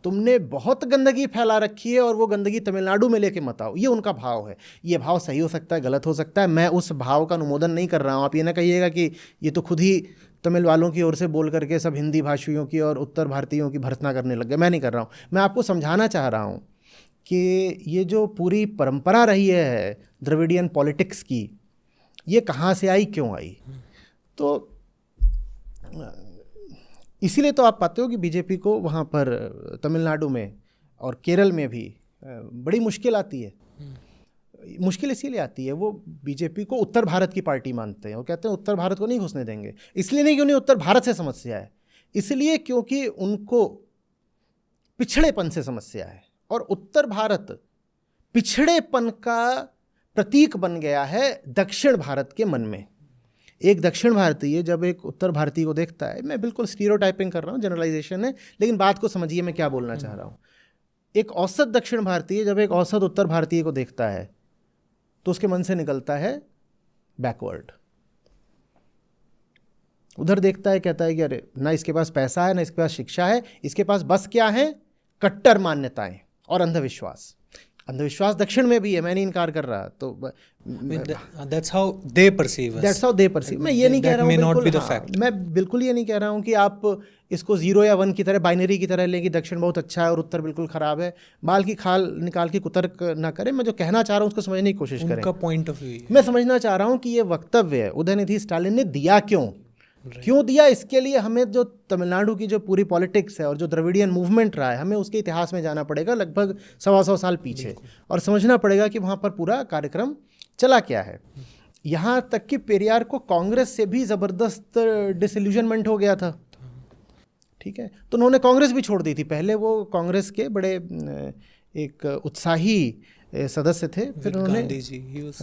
तुमने बहुत गंदगी फैला रखी है और वो गंदगी तमिलनाडु में लेके मत आओ। ये उनका भाव है। ये भाव सही हो सकता है, गलत हो सकता है, मैं उस भाव का अनुमोदन नहीं कर रहा हूँ। आप ये ना कहिएगा कि ये तो खुद ही तमिल वालों की ओर से बोल करके सब हिंदी भाषियों की और उत्तर भारतीयों की भर्त्सना करने लग गए। मैं नहीं कर रहा हूँ, मैं आपको समझाना चाह रहा हूँ कि ये जो पूरी परंपरा रही है द्रविडियन पॉलिटिक्स की, ये कहाँ से आई, क्यों आई। तो इसीलिए तो आप पाते हो कि बीजेपी को वहाँ पर तमिलनाडु में और केरल में भी बड़ी मुश्किल आती है। मुश्किल इसीलिए आती है, वो बीजेपी को उत्तर भारत की पार्टी मानते हैं। वो कहते हैं उत्तर भारत को नहीं घुसने देंगे। इसलिए नहीं कि उन्हें उत्तर भारत से समस्या है, इसलिए क्योंकि उनको पिछड़ेपन से समस्या है, और उत्तर भारत पिछड़ेपन का प्रतीक बन गया है दक्षिण भारत के मन में। एक दक्षिण भारतीय जब एक उत्तर भारतीय को देखता है, मैं बिल्कुल स्टीरियोटाइपिंग कर रहा हूँ, जनरलाइजेशन है, लेकिन बात को समझिए मैं क्या बोलना चाह रहा हूँ। एक औसत दक्षिण भारतीय जब एक औसत उत्तर भारतीय को देखता है तो उसके मन से निकलता है बैकवर्ड। उधर देखता है, कहता है कि अरे ना इसके पास पैसा है, ना इसके पास शिक्षा है, इसके पास बस क्या है, कट्टर मान्यताएं और अंधविश्वास। अंधविश्वास दक्षिण में भी है, मैं नहीं इनकार कर रहा। तो that's how they perceive us. That's how they perceive. मैं ये नहीं कह रहा हूँ, That may not be the हाँ, fact. मैं बिल्कुल ये नहीं कह रहा हूँ कि आप इसको 0 या 1 की तरह, बाइनरी की तरह लें कि दक्षिण बहुत अच्छा है और उत्तर बिल्कुल खराब है। बाल की खाल निकाल के कुतर्क ना करें। मैं जो कहना चाह रहा हूँ उसको समझने की कोशिश करें। उनका पॉइंट ऑफ व्यू मैं समझना चाह रहा हूँ कि ये वक्तव्य उदयनिधि स्टालिन ने दिया क्यों दिया। इसके लिए हमें जो तमिलनाडु की जो पूरी पॉलिटिक्स है और जो द्रविडियन मूवमेंट रहा है, हमें उसके इतिहास में जाना पड़ेगा लगभग 125 साल पीछे, और समझना पड़ेगा कि वहाँ पर पूरा कार्यक्रम चला क्या है। यहाँ तक कि पेरियार को कांग्रेस से भी ज़बरदस्त डिसइल्यूजनमेंट हो गया था, ठीक है। तो उन्होंने कांग्रेस भी छोड़ दी थी। पहले वो कांग्रेस के बड़े एक उत्साही सदस्य थे, फिर उन्होंने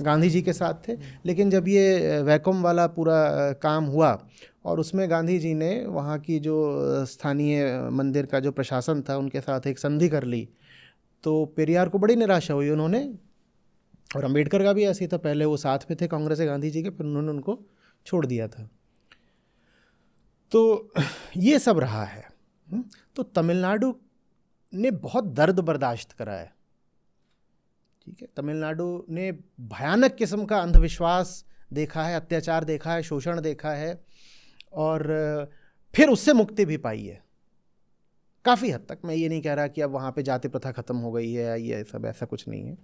गांधी जी के साथ थे। लेकिन जब ये वैकोम वाला पूरा काम हुआ और उसमें गांधी जी ने वहाँ की जो स्थानीय मंदिर का जो प्रशासन था उनके साथ एक संधि कर ली, तो पेरियार को बड़ी निराशा हुई। उन्होंने, और अंबेडकर का भी ऐसे ही था, पहले वो साथ में थे कांग्रेस से गांधी जी के, फिर उन्होंने उनको छोड़ दिया था। तो ये सब रहा है। तो तमिलनाडु ने बहुत दर्द बर्दाश्त करा है, ठीक है। तमिलनाडु ने भयानक किस्म का अंधविश्वास देखा है, अत्याचार देखा है, शोषण देखा है, और फिर उससे मुक्ति भी पाई है काफ़ी हद तक। मैं ये नहीं कह रहा कि अब वहाँ पे जाति प्रथा ख़त्म हो गई है, ये सब ऐसा कुछ नहीं है।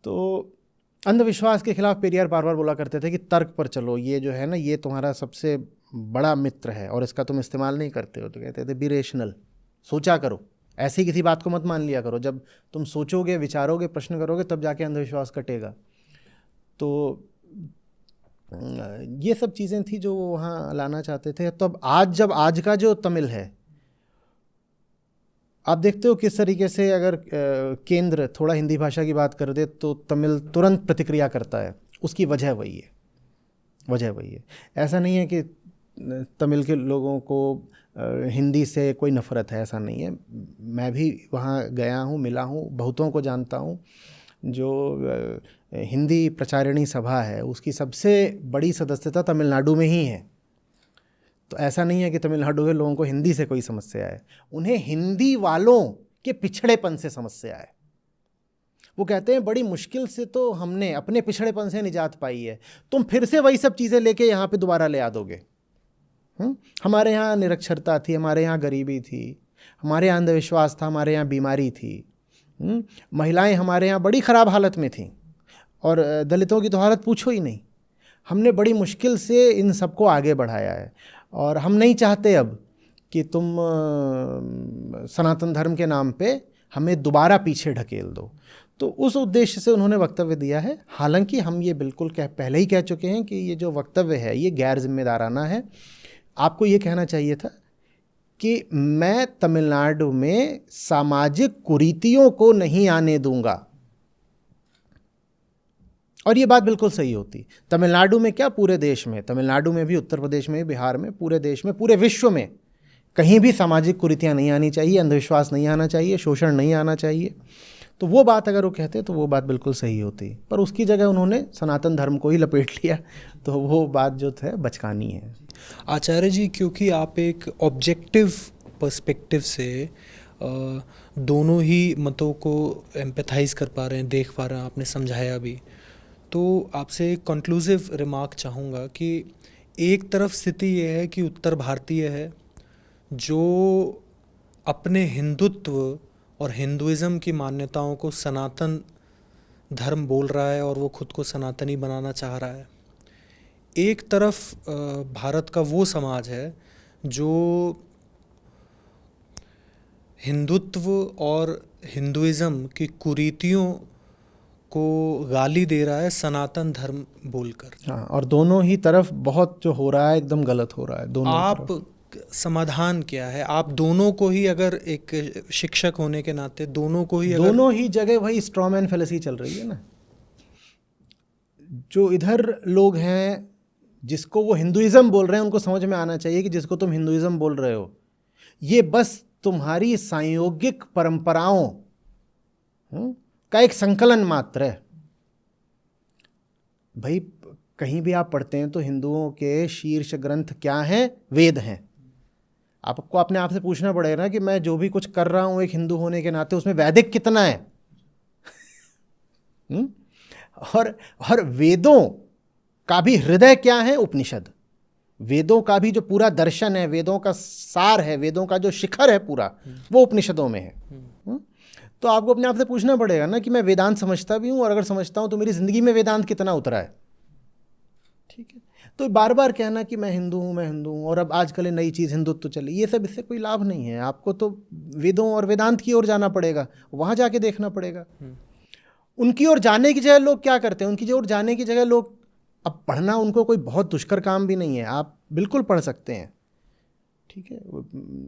तो अंधविश्वास के खिलाफ पेरियार बार बार बोला करते थे कि तर्क पर चलो, ये जो है ना, ये तुम्हारा सबसे बड़ा मित्र है और इसका तुम इस्तेमाल नहीं करते हो। तो कहते थे बी रेशनल, सोचा करो, ऐसी किसी बात को मत मान लिया करो। जब तुम सोचोगे, विचारोगे, प्रश्न करोगे, तब जाके अंधविश्वास कटेगा। तो ये सब चीज़ें थी जो वो वहाँ लाना चाहते थे। तब जब आज का जो तमिल है, आप देखते हो किस तरीके से अगर केंद्र थोड़ा हिंदी भाषा की बात कर दे तो तमिल तुरंत प्रतिक्रिया करता है। उसकी वजह वही है। ऐसा नहीं है कि तमिल के लोगों को हिंदी से कोई नफ़रत है, ऐसा नहीं है। मैं भी वहाँ गया हूँ, मिला हूँ, बहुतों को जानता हूँ। जो हिंदी प्रचारिणी सभा है उसकी सबसे बड़ी सदस्यता तमिलनाडु में ही है। तो ऐसा नहीं है कि तमिलनाडु के लोगों को हिंदी से कोई समस्या है, उन्हें हिंदी वालों के पिछड़ेपन से समस्या है। वो कहते हैं बड़ी मुश्किल से तो हमने अपने पिछड़ेपन से निजात पाई है, तुम फिर से वही सब चीज़ें लेके यहाँ पे दोबारा ले आ दोगे। हमारे यहाँ निरक्षरता थी, हमारे यहाँ गरीबी थी, हमारे यहाँ अंधविश्वास था, हमारे यहाँ बीमारी थी, महिलाएं हमारे यहाँ बड़ी ख़राब हालत में थीं, और दलितों की तो हालत पूछो ही नहीं। हमने बड़ी मुश्किल से इन सबको आगे बढ़ाया है, और हम नहीं चाहते अब कि तुम सनातन धर्म के नाम पे हमें दोबारा पीछे ढकेल दो। तो उस उद्देश्य से उन्होंने वक्तव्य दिया है। हालांकि हम ये बिल्कुल पहले ही कह चुके हैं कि ये जो वक्तव्य है ये गैर जिम्मेदाराना है। आपको ये कहना चाहिए था कि मैं तमिलनाडु में सामाजिक कुरीतियों को नहीं आने दूंगा, और ये बात बिल्कुल सही होती। तमिलनाडु में क्या, पूरे देश में, तमिलनाडु में भी, उत्तर प्रदेश में, बिहार में, पूरे देश में, पूरे विश्व में कहीं भी सामाजिक कुरीतियाँ नहीं आनी चाहिए, अंधविश्वास नहीं आना चाहिए, शोषण नहीं आना चाहिए। तो वो बात अगर वो कहते तो वो बात बिल्कुल सही होती, पर उसकी जगह उन्होंने सनातन धर्म को ही लपेट लिया, तो वो बात जो है बचकानी है। आचार्य जी, क्योंकि आप एक ऑब्जेक्टिव पर्सपेक्टिव से दोनों ही मतों को एम्पैथाइज कर पा रहे हैं, देख पा रहे हैं, आपने समझाया भी, तो आपसे एक कंक्लूसिव रिमार्क चाहूँगा कि एक तरफ स्थिति ये है कि उत्तर भारतीय है जो अपने हिंदुत्व और हिंदुइज़्म की मान्यताओं को सनातन धर्म बोल रहा है और वो खुद को सनातनी बनाना चाह रहा है। एक तरफ भारत का वो समाज है जो हिंदुत्व और हिंदुइज़्म की कुरीतियों को गाली दे रहा है सनातन धर्म बोलकर। हाँ, और दोनों ही तरफ बहुत जो हो रहा है एकदम गलत हो रहा है दोनों आप तरफ। समाधान क्या है? आप दोनों को ही, अगर एक शिक्षक होने के नाते दोनों को ही, दोनों ही जगह वही स्ट्रॉमैन फेलेसी चल रही है ना। जो इधर लोग हैं जिसको वो हिंदुइज़्म बोल रहे हैं, उनको समझ में आना चाहिए कि जिसको तुम हिंदुइज़्म बोल रहे हो ये बस तुम्हारी सांयोगिक परंपराओं का एक संकलन मात्र है। भाई कहीं भी आप पढ़ते हैं तो हिंदुओं के शीर्ष ग्रंथ क्या हैं? वेद हैं। आपको अपने आप से पूछना पड़ेगा ना कि मैं जो भी कुछ कर रहा हूं एक हिंदू होने के नाते उसमें वैदिक कितना है? और वेदों का भी हृदय क्या है? उपनिषद। वेदों का भी जो पूरा दर्शन है, वेदों का सार है, वेदों का जो शिखर है पूरा, वो उपनिषदों में है। तो आपको अपने आप से पूछना पड़ेगा ना कि मैं वेदांत समझता भी हूं, और अगर समझता हूं तो मेरी जिंदगी में वेदांत कितना उतरा है? ठीक है। तो बार बार कहना कि मैं हिंदू हूं, मैं हिंदू हूं, और अब आजकल नई चीज़ हिंदुत्व चली, ये सब इससे कोई लाभ नहीं है। आपको तो वेदों और वेदांत की ओर जाना पड़ेगा, वहां जाके देखना पड़ेगा। उनकी ओर जाने की जगह लोग क्या करते हैं? उनकी ओर जाने की जगह लोग, अब पढ़ना उनको कोई बहुत दुष्कर काम भी नहीं है, आप बिल्कुल पढ़ सकते हैं। ठीक है,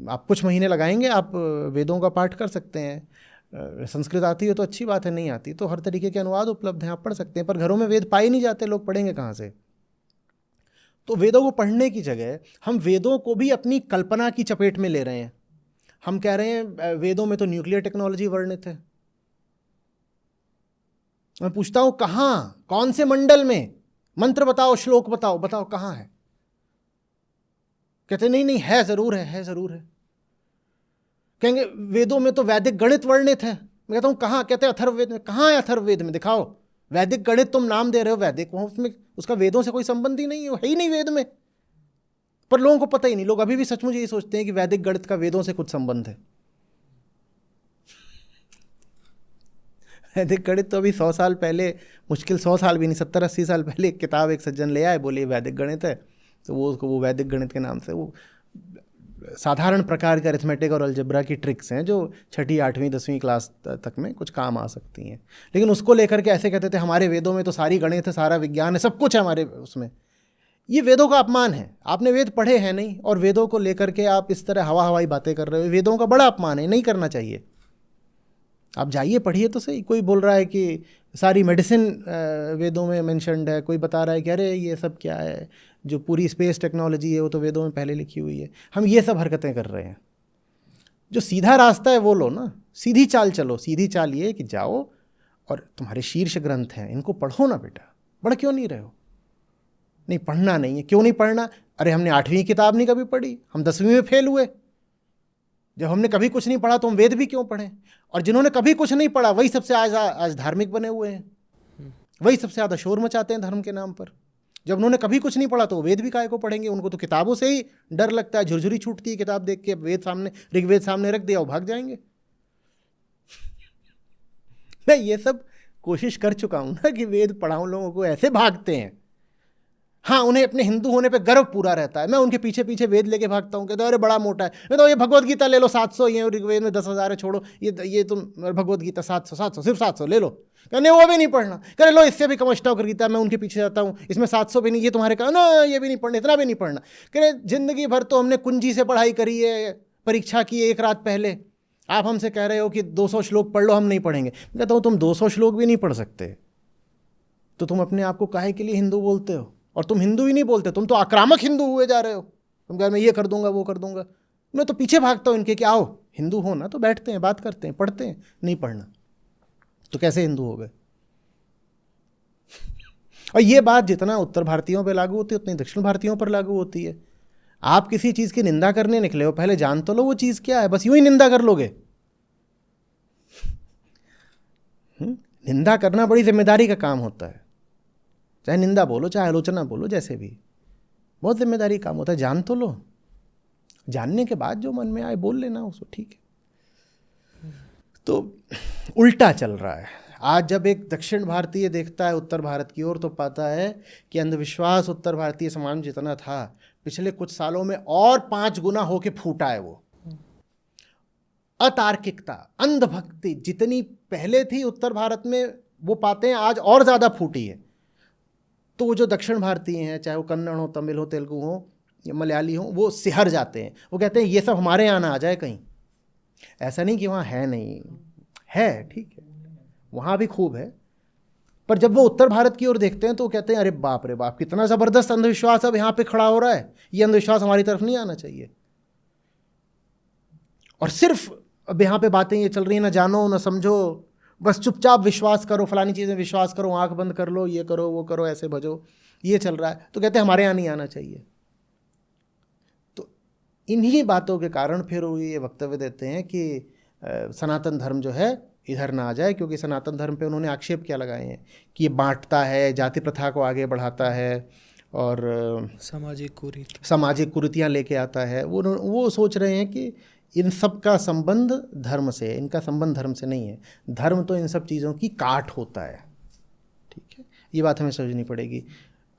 आप कुछ महीने लगाएंगे, आप वेदों का पाठ कर सकते हैं। संस्कृत आती है तो अच्छी बात है, नहीं आती तो हर तरीके के अनुवाद उपलब्ध हैं, आप पढ़ सकते हैं। पर घरों में वेद पाए नहीं जाते, लोग पढ़ेंगे कहाँ से? तो वेदों को पढ़ने की जगह हम वेदों को भी अपनी कल्पना की चपेट में ले रहे हैं। हम कह रहे हैं वेदों में तो न्यूक्लियर टेक्नोलॉजी वर्णित है। मैं पूछता हूं कहाँ, कौन से मंडल में? मंत्र बताओ, श्लोक बताओ, बताओ कहाँ है? कहते नहीं नहीं है, जरूर है जरूर है। कहेंगे वेदों में तो वैदिक गणित वर्णित है। मैं कहता हूं कहाँ? कहते हैं अथर्ववेद में। कहाँ है अथर्ववेद में? दिखाओ। वैदिक गणित तुम नाम दे रहे हो वैदिक, वहां उसमें उसका वेदों से कोई संबंध ही नहीं है, है ही नहीं वेद में। पर लोगों को पता ही नहीं, लोग अभी भी सचमुच यही सोचते हैं कि वैदिक गणित का वेदों से कुछ संबंध है। वैदिक गणित तो अभी 100 साल पहले, मुश्किल 100 साल भी नहीं, 70-80 साल पहले एक किताब एक सज्जन ले आए, बोले वैदिक गणित है, तो वो उसको वो वैदिक गणित के नाम से, वो साधारण प्रकार के अरिथमेटिक और अलजेब्रा की ट्रिक्स हैं जो 6ठी 8वीं 10वीं क्लास तक में कुछ काम आ सकती हैं। लेकिन उसको लेकर के ऐसे कहते थे हमारे वेदों में तो सारी गणित है, सारा विज्ञान है, सब कुछ है हमारे उसमें। ये वेदों का अपमान है। आपने वेद पढ़े हैं नहीं, और वेदों को लेकर के आप इस तरह हवाई बातें कर रहे हो, वेदों का बड़ा अपमान है, नहीं करना चाहिए। आप जाइए पढ़िए तो सही। कोई बोल रहा है कि सारी मेडिसिन वेदों में मेंशन्ड है, कोई बता रहा है कि अरे ये सब क्या है, जो पूरी स्पेस टेक्नोलॉजी है वो तो वेदों में पहले लिखी हुई है। हम ये सब हरकतें कर रहे हैं। जो सीधा रास्ता है वो लो ना, सीधी चाल चलो। सीधी चाल ये कि जाओ और तुम्हारे शीर्ष ग्रंथ हैं, इनको पढ़ो ना बेटा। पढ़ क्यों नहीं रहे हो? नहीं पढ़ना नहीं है, क्यों नहीं पढ़ना? अरे हमने 8वीं किताब नहीं कभी पढ़ी, हम 10वीं में फेल हुए। जब हमने कभी कुछ नहीं पढ़ा तो हम वेद भी क्यों पढ़ें? और जिन्होंने कभी कुछ नहीं पढ़ा वही सबसे आज धार्मिक बने हुए हैं, वही सबसे ज़्यादा शोर मचाते हैं धर्म के नाम पर। जब उन्होंने कभी कुछ नहीं पढ़ा तो वेद भी काहे को पढ़ेंगे? उनको तो किताबों से ही डर लगता है, झुरझुरी छूटती है किताब देख के। वेद सामने, ऋग्वेद सामने रख दिया वो भाग जाएंगे। मैं ये सब कोशिश कर चुका हूं ना कि वेद पढ़ाऊं, लोगों को ऐसे भागते हैं। हाँ, उन्हें अपने हिंदू होने पे गर्व पूरा रहता है। मैं उनके पीछे पीछे वेद लेके भागता हूँ, कहते अरे बड़ा मोटा है। मैं तो ये भगवत गीता ले लो, 700 ये, ऋग्वेद में 10,000 है, छोड़ो ये तुम भगवत गीता 700 सिर्फ 700 ले लो। कहने वो भी नहीं पढ़ना, करे लो इससे भी कम अष्टावक्र गीता। मैं उनके पीछे जाता हूँ, इसमें 700 भी नहीं, ये तुम्हारे कहा ना, ये भी नहीं पढ़ना, इतना भी नहीं पढ़ना। कह जिंदगी भर तो हमने कुंजी से पढ़ाई करी है, परीक्षा की एक रात पहले, आप हमसे कह रहे हो कि 200 श्लोक पढ़ लो, हम नहीं पढ़ेंगे। कहता हूँ तुम 200 श्लोक भी नहीं पढ़ सकते तो तुम अपने आप को काहे के लिए हिंदू बोलते हो? और तुम हिंदू ही नहीं बोलते, तुम तो आक्रामक हिंदू हुए जा रहे हो। तुम कह मैं ये कर दूंगा वो कर दूंगा। मैं तो पीछे भागता हूँ इनके कि आओ हिंदू हो ना तो बैठते हैं, बात करते हैं, पढ़ते हैं। नहीं पढ़ना तो कैसे हिंदू हो गए? और ये बात जितना उत्तर भारतीयों पे लागू होती है उतनी दक्षिण भारतीयों पर लागू होती है। आप किसी चीज़ की निंदा करने निकले हो, पहले जान तो लो वो चीज़ क्या है, बस यूं ही निंदा कर लोगे। निंदा करना बड़ी जिम्मेदारी का काम होता है। चाहे निंदा बोलो, चाहे आलोचना बोलो, जैसे भी, बहुत जिम्मेदारी काम होता है। जान तो लो, जानने के बाद जो मन में आए बोल लेना उसको, ठीक है। तो उल्टा चल रहा है। आज जब एक दक्षिण भारतीय देखता है उत्तर भारत की ओर तो पाता है कि अंधविश्वास उत्तर भारतीय समाज में जितना था पिछले कुछ सालों में और 5 गुना होके फूटा है। वो अतार्किकता, अंधभक्ति जितनी पहले थी उत्तर भारत में, वो पाते हैं आज और ज़्यादा फूटी है। तो वो जो दक्षिण भारतीय हैं, चाहे वो कन्नड़ हो, तमिल हो, तेलुगु हो या मलयाली हो, वो सिहर जाते हैं। वो कहते हैं ये सब हमारे यहाँ ना आ जाए कहीं। ऐसा नहीं कि वहाँ है, नहीं है, ठीक है, वहाँ भी खूब है। पर जब वो उत्तर भारत की ओर देखते हैं तो वो कहते हैं अरे बाप रे बाप, कितना ज़बरदस्त अंधविश्वास अब यहाँ पे खड़ा हो रहा है। ये अंधविश्वास हमारी तरफ नहीं आना चाहिए। और सिर्फ अब यहाँ पे बातें ये चल रही हैं, ना जानो ना समझो, बस चुपचाप विश्वास करो, फलानी चीज़ें विश्वास करो, आंख बंद कर लो, ये करो वो करो, ऐसे भजो, ये चल रहा है। तो कहते हैं हमारे यहाँ नहीं आना चाहिए। तो इन्हीं बातों के कारण फिर वो ये वक्तव्य देते हैं कि सनातन धर्म जो है इधर ना आ जाए, क्योंकि सनातन धर्म पे उन्होंने आक्षेप क्या लगाए हैं कि ये बांटता है, जाति प्रथा को आगे बढ़ाता है और सामाजिक कुरीतियाँ लेके आता है। वो सोच रहे हैं कि इन सब का संबंध धर्म से है, इनका संबंध धर्म से नहीं है। धर्म तो इन सब चीज़ों की काट होता है। ठीक है, ये बात हमें समझनी पड़ेगी।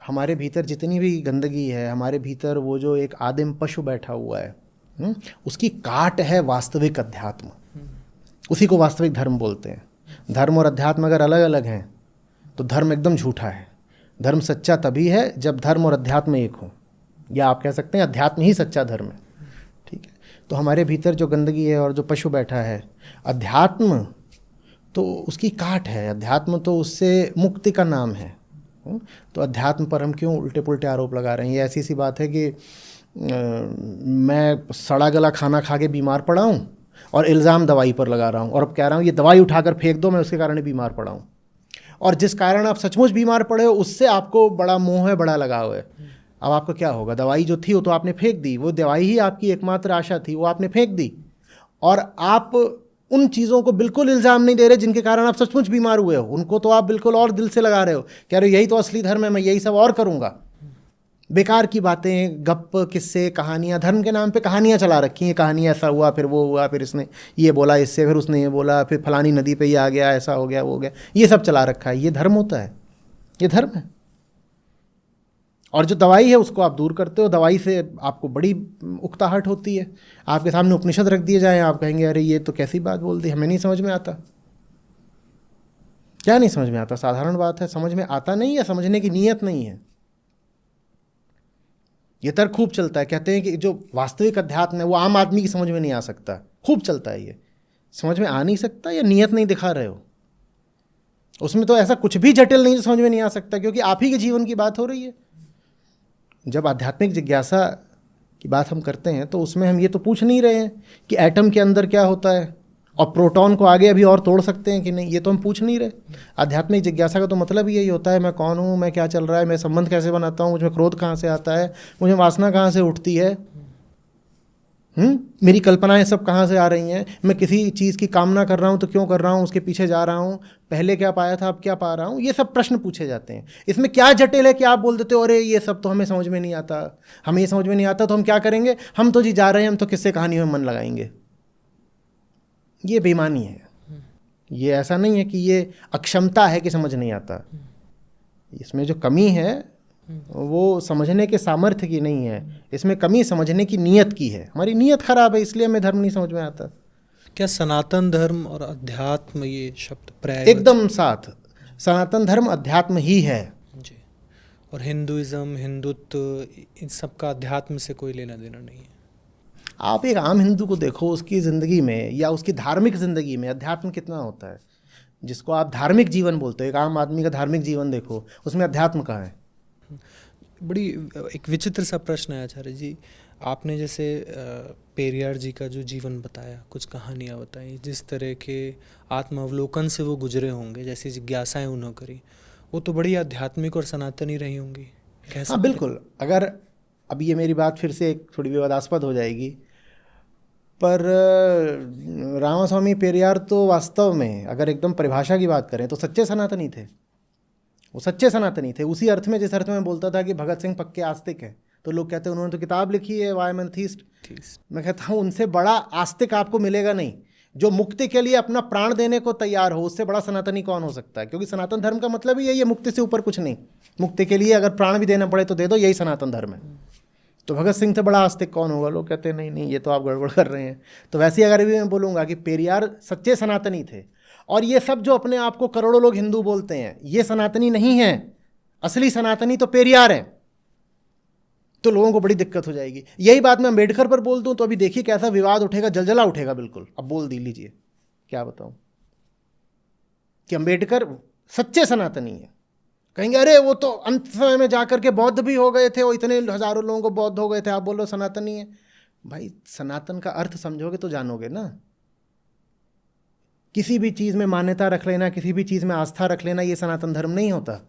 हमारे भीतर जितनी भी गंदगी है, हमारे भीतर वो जो एक आदिम पशु बैठा हुआ है, उसकी काट है वास्तविक अध्यात्म। उसी को वास्तविक धर्म बोलते हैं। धर्म और अध्यात्म अगर अलग अलग हैं तो धर्म एकदम झूठा है। धर्म सच्चा तभी है जब धर्म और अध्यात्म एक हो, या आप कह सकते हैं अध्यात्म ही सच्चा धर्म है। ठीक है, तो हमारे भीतर जो गंदगी है और जो पशु बैठा है, अध्यात्म तो उसकी काट है, अध्यात्म तो उससे मुक्ति का नाम है। तो अध्यात्म पर हम क्यों उल्टे पुल्टे आरोप लगा रहे हैं? ये ऐसी सी बात है कि मैं सड़ा गला खाना खा के बीमार पड़ा हूँ और इल्ज़ाम दवाई पर लगा रहा हूँ, और अब कह रहा हूँ ये दवाई उठाकर फेंक दो, मैं उसके कारण बीमार पड़ा हूँ। और जिस कारण आप सचमुच बीमार पड़े हो उससे आपको बड़ा मोह है, बड़ा लगाव है। अब आपको क्या होगा? दवाई जो थी वो तो आपने फेंक दी, वो दवाई ही आपकी एकमात्र आशा थी, वो आपने फेंक दी। और आप उन चीज़ों को बिल्कुल इल्ज़ाम नहीं दे रहे जिनके कारण आप सचमुच बीमार हुए हो, उनको तो आप बिल्कुल और दिल से लगा रहे हो, कह रहे हो यही तो असली धर्म है, मैं यही सब और करूँगा। बेकार की बातें, गप, किस्से, कहानियाँ, धर्म के नाम पे कहानियाँ चला रखी हैं। कहानियाँ ऐसा हुआ, फिर वो हुआ, फिर इसने ये बोला इससे, फिर उसने ये बोला, फिर फलानी नदी पे ये आ गया, ऐसा हो गया वो हो गया, ये सब चला रखा है। ये धर्म होता है? ये धर्म है? और जो दवाई है उसको आप दूर करते हो। दवाई से आपको बड़ी उकताहट होती है। आपके सामने उपनिषद रख दिए जाएँ, आप कहेंगे अरे ये तो कैसी बात बोल दी, हमें नहीं समझ में आता। क्या नहीं समझ में आता? साधारण बात है, समझ में आता नहीं है, समझने की नीयत नहीं है। ये तर्क खूब चलता है, कहते हैं कि जो वास्तविक अध्यात्म है वो आम आदमी की समझ में नहीं आ सकता। खूब चलता है ये, समझ में आ नहीं सकता या नीयत नहीं दिखा रहे हो। उसमें तो ऐसा कुछ भी जटिल नहीं जो समझ में नहीं आ सकता, क्योंकि आप ही के जीवन की बात हो रही है। जब आध्यात्मिक जिज्ञासा की बात हम करते हैं तो उसमें हम ये तो पूछ नहीं रहे हैं कि एटम के अंदर क्या होता है और प्रोटॉन को आगे अभी और तोड़ सकते हैं कि नहीं, ये तो हम पूछ नहीं रहे। आध्यात्मिक जिज्ञासा का तो मतलब यही होता है, मैं कौन हूँ, मैं क्या चल रहा है, मैं संबंध कैसे बनाता हूँ, मुझे क्रोध कहाँ से आता है, मुझे वासना कहाँ से उठती है, मेरी कल्पनाएं सब कहाँ से आ रही हैं, मैं किसी चीज़ की कामना कर रहा हूँ तो क्यों कर रहा हूँ, उसके पीछे जा रहा हूँ, पहले क्या पाया था अब क्या पा रहा हूँ, ये सब प्रश्न पूछे जाते हैं। इसमें क्या जटिल है कि आप बोल देते हो अरे ये सब तो हमें समझ में नहीं आता। हमें ये समझ में नहीं आता तो हम क्या करेंगे? हम तो जी जा रहे हैं, हम तो किस्से कहानियों में मन लगाएंगे। ये बेईमानी है। ये ऐसा नहीं है कि ये अक्षमता है कि समझ नहीं आता। इसमें जो कमी है वो समझने के सामर्थ्य की नहीं है, इसमें कमी समझने की नीयत की है। हमारी नीयत खराब है, इसलिए हमें धर्म नहीं समझ में आता। क्या सनातन धर्म और अध्यात्म ये शब्द प्राय एकदम साथ, सनातन धर्म अध्यात्म ही है जी, और हिंदुइज्म, हिंदुत्व, इन सब का अध्यात्म से कोई लेना देना नहीं है। आप एक आम हिंदू को देखो, उसकी ज़िंदगी में या उसकी धार्मिक ज़िंदगी में अध्यात्म कितना होता है? जिसको आप धार्मिक जीवन बोलते हो, एक आम आदमी का धार्मिक जीवन देखो, उसमें अध्यात्म कहाँ है? बड़ी एक विचित्र सा प्रश्न है आचार्य जी। आपने जैसे पेरियार जी का जो जीवन बताया, कुछ कहानियाँ बताई, जिस तरह के आत्मावलोकन से वो गुजरे होंगे, जैसी जिज्ञासाएं उन्होंने करी, वो तो बड़ी आध्यात्मिक और सनातनी रही होंगी। हाँ बिल्कुल। अगर अब ये मेरी बात फिर से एक थोड़ी विवादास्पद हो जाएगी, पर रामास्वामी पेरियार तो वास्तव में अगर एकदम परिभाषा की बात करें तो सच्चे सनातनी थे। वो सच्चे सनातनी थे उसी अर्थ में जिस अर्थ में बोलता था कि भगत सिंह पक्के आस्तिक हैं। तो लोग कहते हैं उन्होंने तो किताब लिखी है वाई एम एन थीस्ट। मैं कहता हूँ उनसे बड़ा आस्तिक आपको मिलेगा नहीं। जो मुक्ति के लिए अपना प्राण देने को तैयार हो, उससे बड़ा सनातनी कौन हो सकता है? क्योंकि सनातन धर्म का मतलब ही यही है, मुक्ति से ऊपर कुछ नहीं। मुक्ति के लिए अगर प्राण भी देना पड़े तो दे दो, यही सनातन धर्म है। तो भगत सिंह से बड़ा आस्तिक कौन होगा? लोग कहते हैं नहीं नहीं, ये तो आप गड़बड़ कर रहे हैं। तो वैसे ही अगर भी मैं बोलूँगा कि पेरियार सच्चे सनातनी थे, और ये सब जो अपने आप को करोड़ों लोग हिंदू बोलते हैं, ये सनातनी नहीं है। असली सनातनी तो पेरियार है। तो लोगों को बड़ी दिक्कत हो जाएगी। यही बात मैं अम्बेडकर पर बोल दूं तो अभी देखिए कैसा विवाद उठेगा, जलजला उठेगा बिल्कुल। अब बोल दी लीजिए, क्या बताऊं कि अम्बेडकर सच्चे सनातनी है। कहेंगे अरे वो तो अंत समय में जाकर के बौद्ध भी हो गए थे, वो इतने हजारों लोगों को बौद्ध हो गए थे, आप बोल रहे हो सनातनी है। भाई सनातन का अर्थ समझोगे तो जानोगे ना। किसी भी चीज़ में मान्यता रख लेना, किसी भी चीज़ में आस्था रख लेना, ये सनातन धर्म नहीं होता।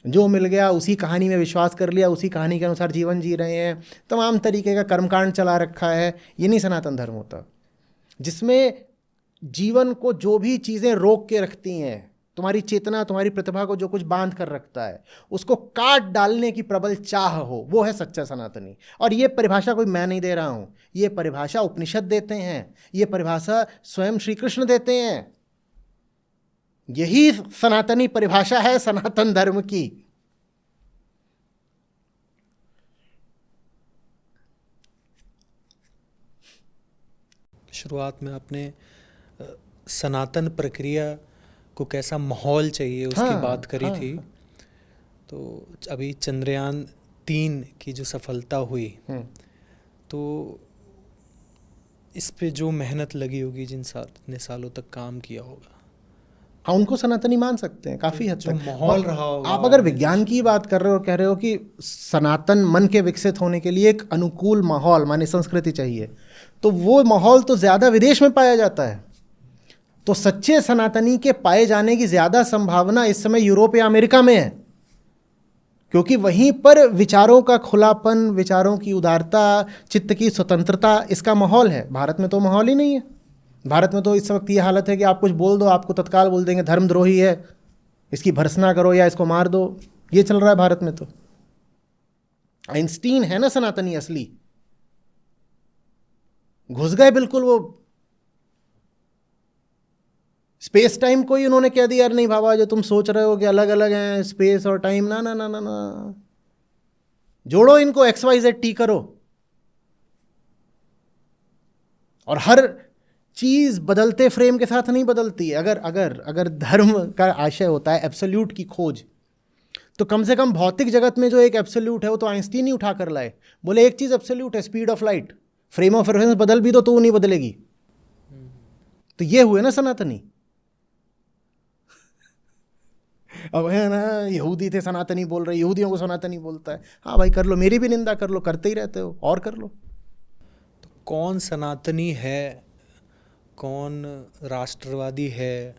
जो मिल गया उसी कहानी में विश्वास कर लिया, उसी कहानी के अनुसार जीवन जी रहे हैं, तमाम तरीके का कर्मकांड चला रखा है, ये नहीं सनातन धर्म होता। जिसमें जीवन को जो भी चीज़ें रोक के रखती हैं, तुम्हारी चेतना, तुम्हारी प्रतिभा को जो कुछ बांध कर रखता है, उसको काट डालने की प्रबल चाह हो, वो है सच्चा सनातनी। और ये परिभाषा कोई मैं नहीं दे रहा हूँ, ये परिभाषा उपनिषद देते हैं, ये परिभाषा स्वयं श्री कृष्ण देते हैं। यही सनातनी परिभाषा है सनातन धर्म की। शुरुआत में आपने सनातन प्रक्रिया को कैसा माहौल चाहिए उसकी हाँ, बात करी हाँ, थी। तो अभी चंद्रयान-3 की जो सफलता हुई, तो इस पे जो मेहनत लगी होगी, इतने सालों तक काम किया होगा, हाँ, उनको सनातनी मान सकते हैं काफ़ी हद जो तक। माहौल रहा होगा। आप अगर विज्ञान की बात कर रहे हो, कह रहे हो कि सनातन मन के विकसित होने के लिए एक अनुकूल माहौल माने संस्कृति चाहिए, तो वो माहौल तो ज़्यादा विदेश में पाया जाता है। तो सच्चे सनातनी के पाए जाने की ज़्यादा संभावना इस समय यूरोप या अमेरिका में है, क्योंकि वहीं पर विचारों का खुलापन, विचारों की उदारता, चित्त की स्वतंत्रता, इसका माहौल है। भारत में तो माहौल ही नहीं है। भारत में तो इस वक्त ये हालत है कि आप कुछ बोल दो, आपको तत्काल बोल देंगे धर्मद्रोही है, इसकी भर्त्सना करो या इसको मार दो। ये चल रहा है भारत में। तो आइंस्टीन है ना सनातनी असली, घुस गए बिल्कुल वो स्पेस टाइम को ही उन्होंने कह दिया, यार नहीं बाबा, जो तुम सोच रहे हो कि अलग अलग हैं स्पेस और टाइम, ना ना ना ना ना, जोड़ो इनको, XYZ करो। और हर चीज बदलते फ्रेम के साथ नहीं बदलती है। अगर अगर अगर धर्म का आशय होता है एब्सोल्यूट की खोज, तो कम से कम भौतिक जगत में जो एक एब्सोल्यूट है वो तो आइंस्टीन ही उठा कर लाए। बोले एक चीज एब्सोल्यूट है, speed of light, frame of reference बदल भी दो तो वो नहीं बदलेगी। तो ये हुए ना सनातनी। अब है ना, यहूदी थे सनातनी बोल रहे, यहूदियों को सनातनी बोलता है। हाँ भाई कर लो, मेरी भी निंदा कर लो, करते ही रहते हो, और कर लो। तो कौन सनातनी है, कौन राष्ट्रवादी है,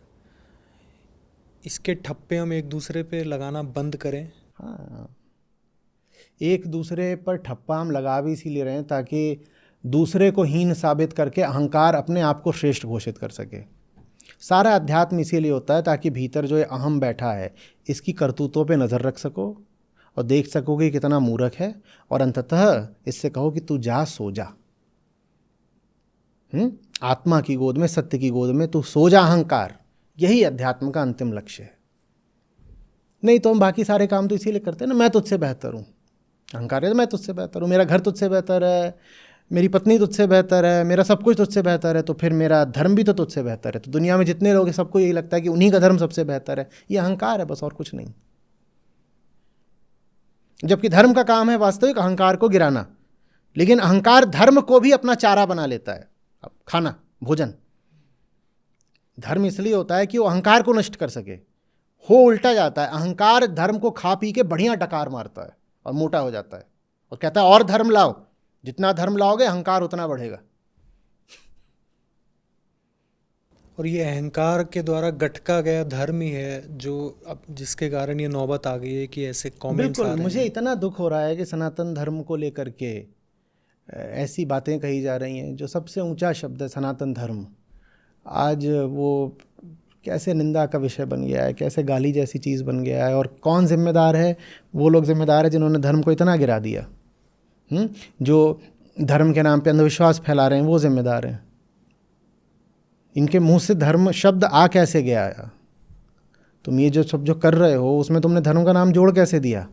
इसके ठप्पे हम एक दूसरे पे लगाना बंद करें। हाँ, एक दूसरे पर ठप्पा हम लगा भी इसीलिए रहे हैं ताकि दूसरे को हीन साबित करके अहंकार अपने आप को श्रेष्ठ घोषित कर सके। सारा अध्यात्म इसीलिए होता है ताकि भीतर जो ये अहम बैठा है इसकी करतूतों पे नज़र रख सको और देख सको कि कितना मूर्ख है, और अंततः इससे कहो कि तू जा, सो जा। आत्मा की गोद में, सत्य की गोद में तू सो जा अहंकार। यही अध्यात्म का अंतिम लक्ष्य है। नहीं तो हम बाकी सारे काम तो इसीलिए करते हैं ना, मैं तुझसे बेहतर हूँ। अहंकार है तो मैं तुझसे बेहतर हूँ, मेरा घर तुझसे बेहतर है, मेरी पत्नी तुझसे बेहतर है, मेरा सब कुछ तुझसे बेहतर है, तो फिर मेरा धर्म भी तो तुझसे बेहतर है। तो दुनिया में जितने लोग हैं सबको यही लगता है कि उन्हीं का धर्म सबसे बेहतर है। ये अहंकार है बस, और कुछ नहीं। जबकि धर्म का काम है वास्तविक अहंकार को गिराना। लेकिन अहंकार धर्म को भी अपना चारा बना लेता है। अब खाना, भोजन, धर्म इसलिए होता है कि वो अहंकार को नष्ट कर सके। हो उल्टा जाता है, अहंकार धर्म को खा पी के बढ़िया डकार मारता है और मोटा हो जाता है और कहता है और धर्म लाओ, जितना धर्म लाओगे अहंकार उतना बढ़ेगा। और ये अहंकार के द्वारा गटका गया धर्म ही है जो अब जिसके कारण ये नौबत आ गई है कि ऐसे कमेंट्स आ बिल्कुल, रहे मुझे हैं। इतना दुख हो रहा है कि सनातन धर्म को लेकर के ऐसी बातें कही जा रही हैं। जो सबसे ऊंचा शब्द है सनातन धर्म, आज वो कैसे निंदा का विषय बन गया है, कैसे गाली जैसी चीज़ बन गया है। और कौन जिम्मेदार है? वो लोग जिम्मेदार है जिन्होंने धर्म को इतना गिरा दिया। जो धर्म के नाम पे अंधविश्वास फैला रहे हैं वो जिम्मेदार हैं। इनके मुंह से धर्म शब्द आ कैसे गया? तुम ये जो सब जो कर रहे हो उसमें तुमने धर्म का नाम जोड़ कैसे दिया?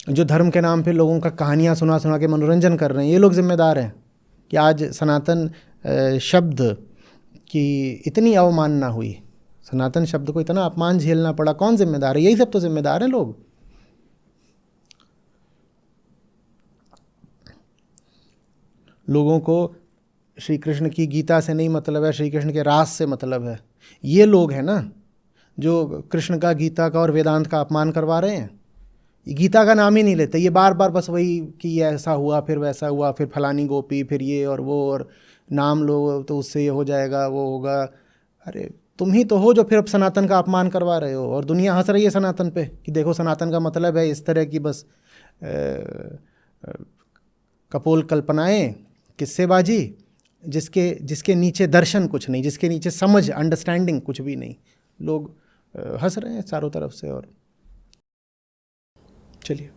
जो धर्म के नाम पे लोगों का कहानियाँ सुना सुना के मनोरंजन कर रहे हैं, ये लोग जिम्मेदार हैं कि आज सनातन शब्द की इतनी अवमानना हुई, सनातन शब्द को इतना अपमान झेलना पड़ा। कौन जिम्मेदार है? यही सब तो जिम्मेदार हैं लोग। लोगों को श्री कृष्ण की गीता से नहीं मतलब है, श्री कृष्ण के रास से मतलब है। ये लोग हैं ना जो कृष्ण का, गीता का और वेदांत का अपमान करवा रहे हैं। ये गीता का नाम ही नहीं लेते, ये बार बार बस वही कि ये ऐसा हुआ, फिर वैसा हुआ, फिर फलानी गोपी, फिर ये और वो। और नाम लो तो उससे ये हो जाएगा, वो होगा। अरे तुम ही तो हो जो फिर अब सनातन का अपमान करवा रहे हो, और दुनिया हंस रही है सनातन पे कि देखो सनातन का मतलब है इस तरह की बस कपोल कल्पनाएं, किस्सेबाजी, जिसके जिसके नीचे दर्शन कुछ नहीं, जिसके नीचे समझ, अंडरस्टैंडिंग कुछ भी नहीं। लोग हंस रहे हैं चारों तरफ से। और चलिए।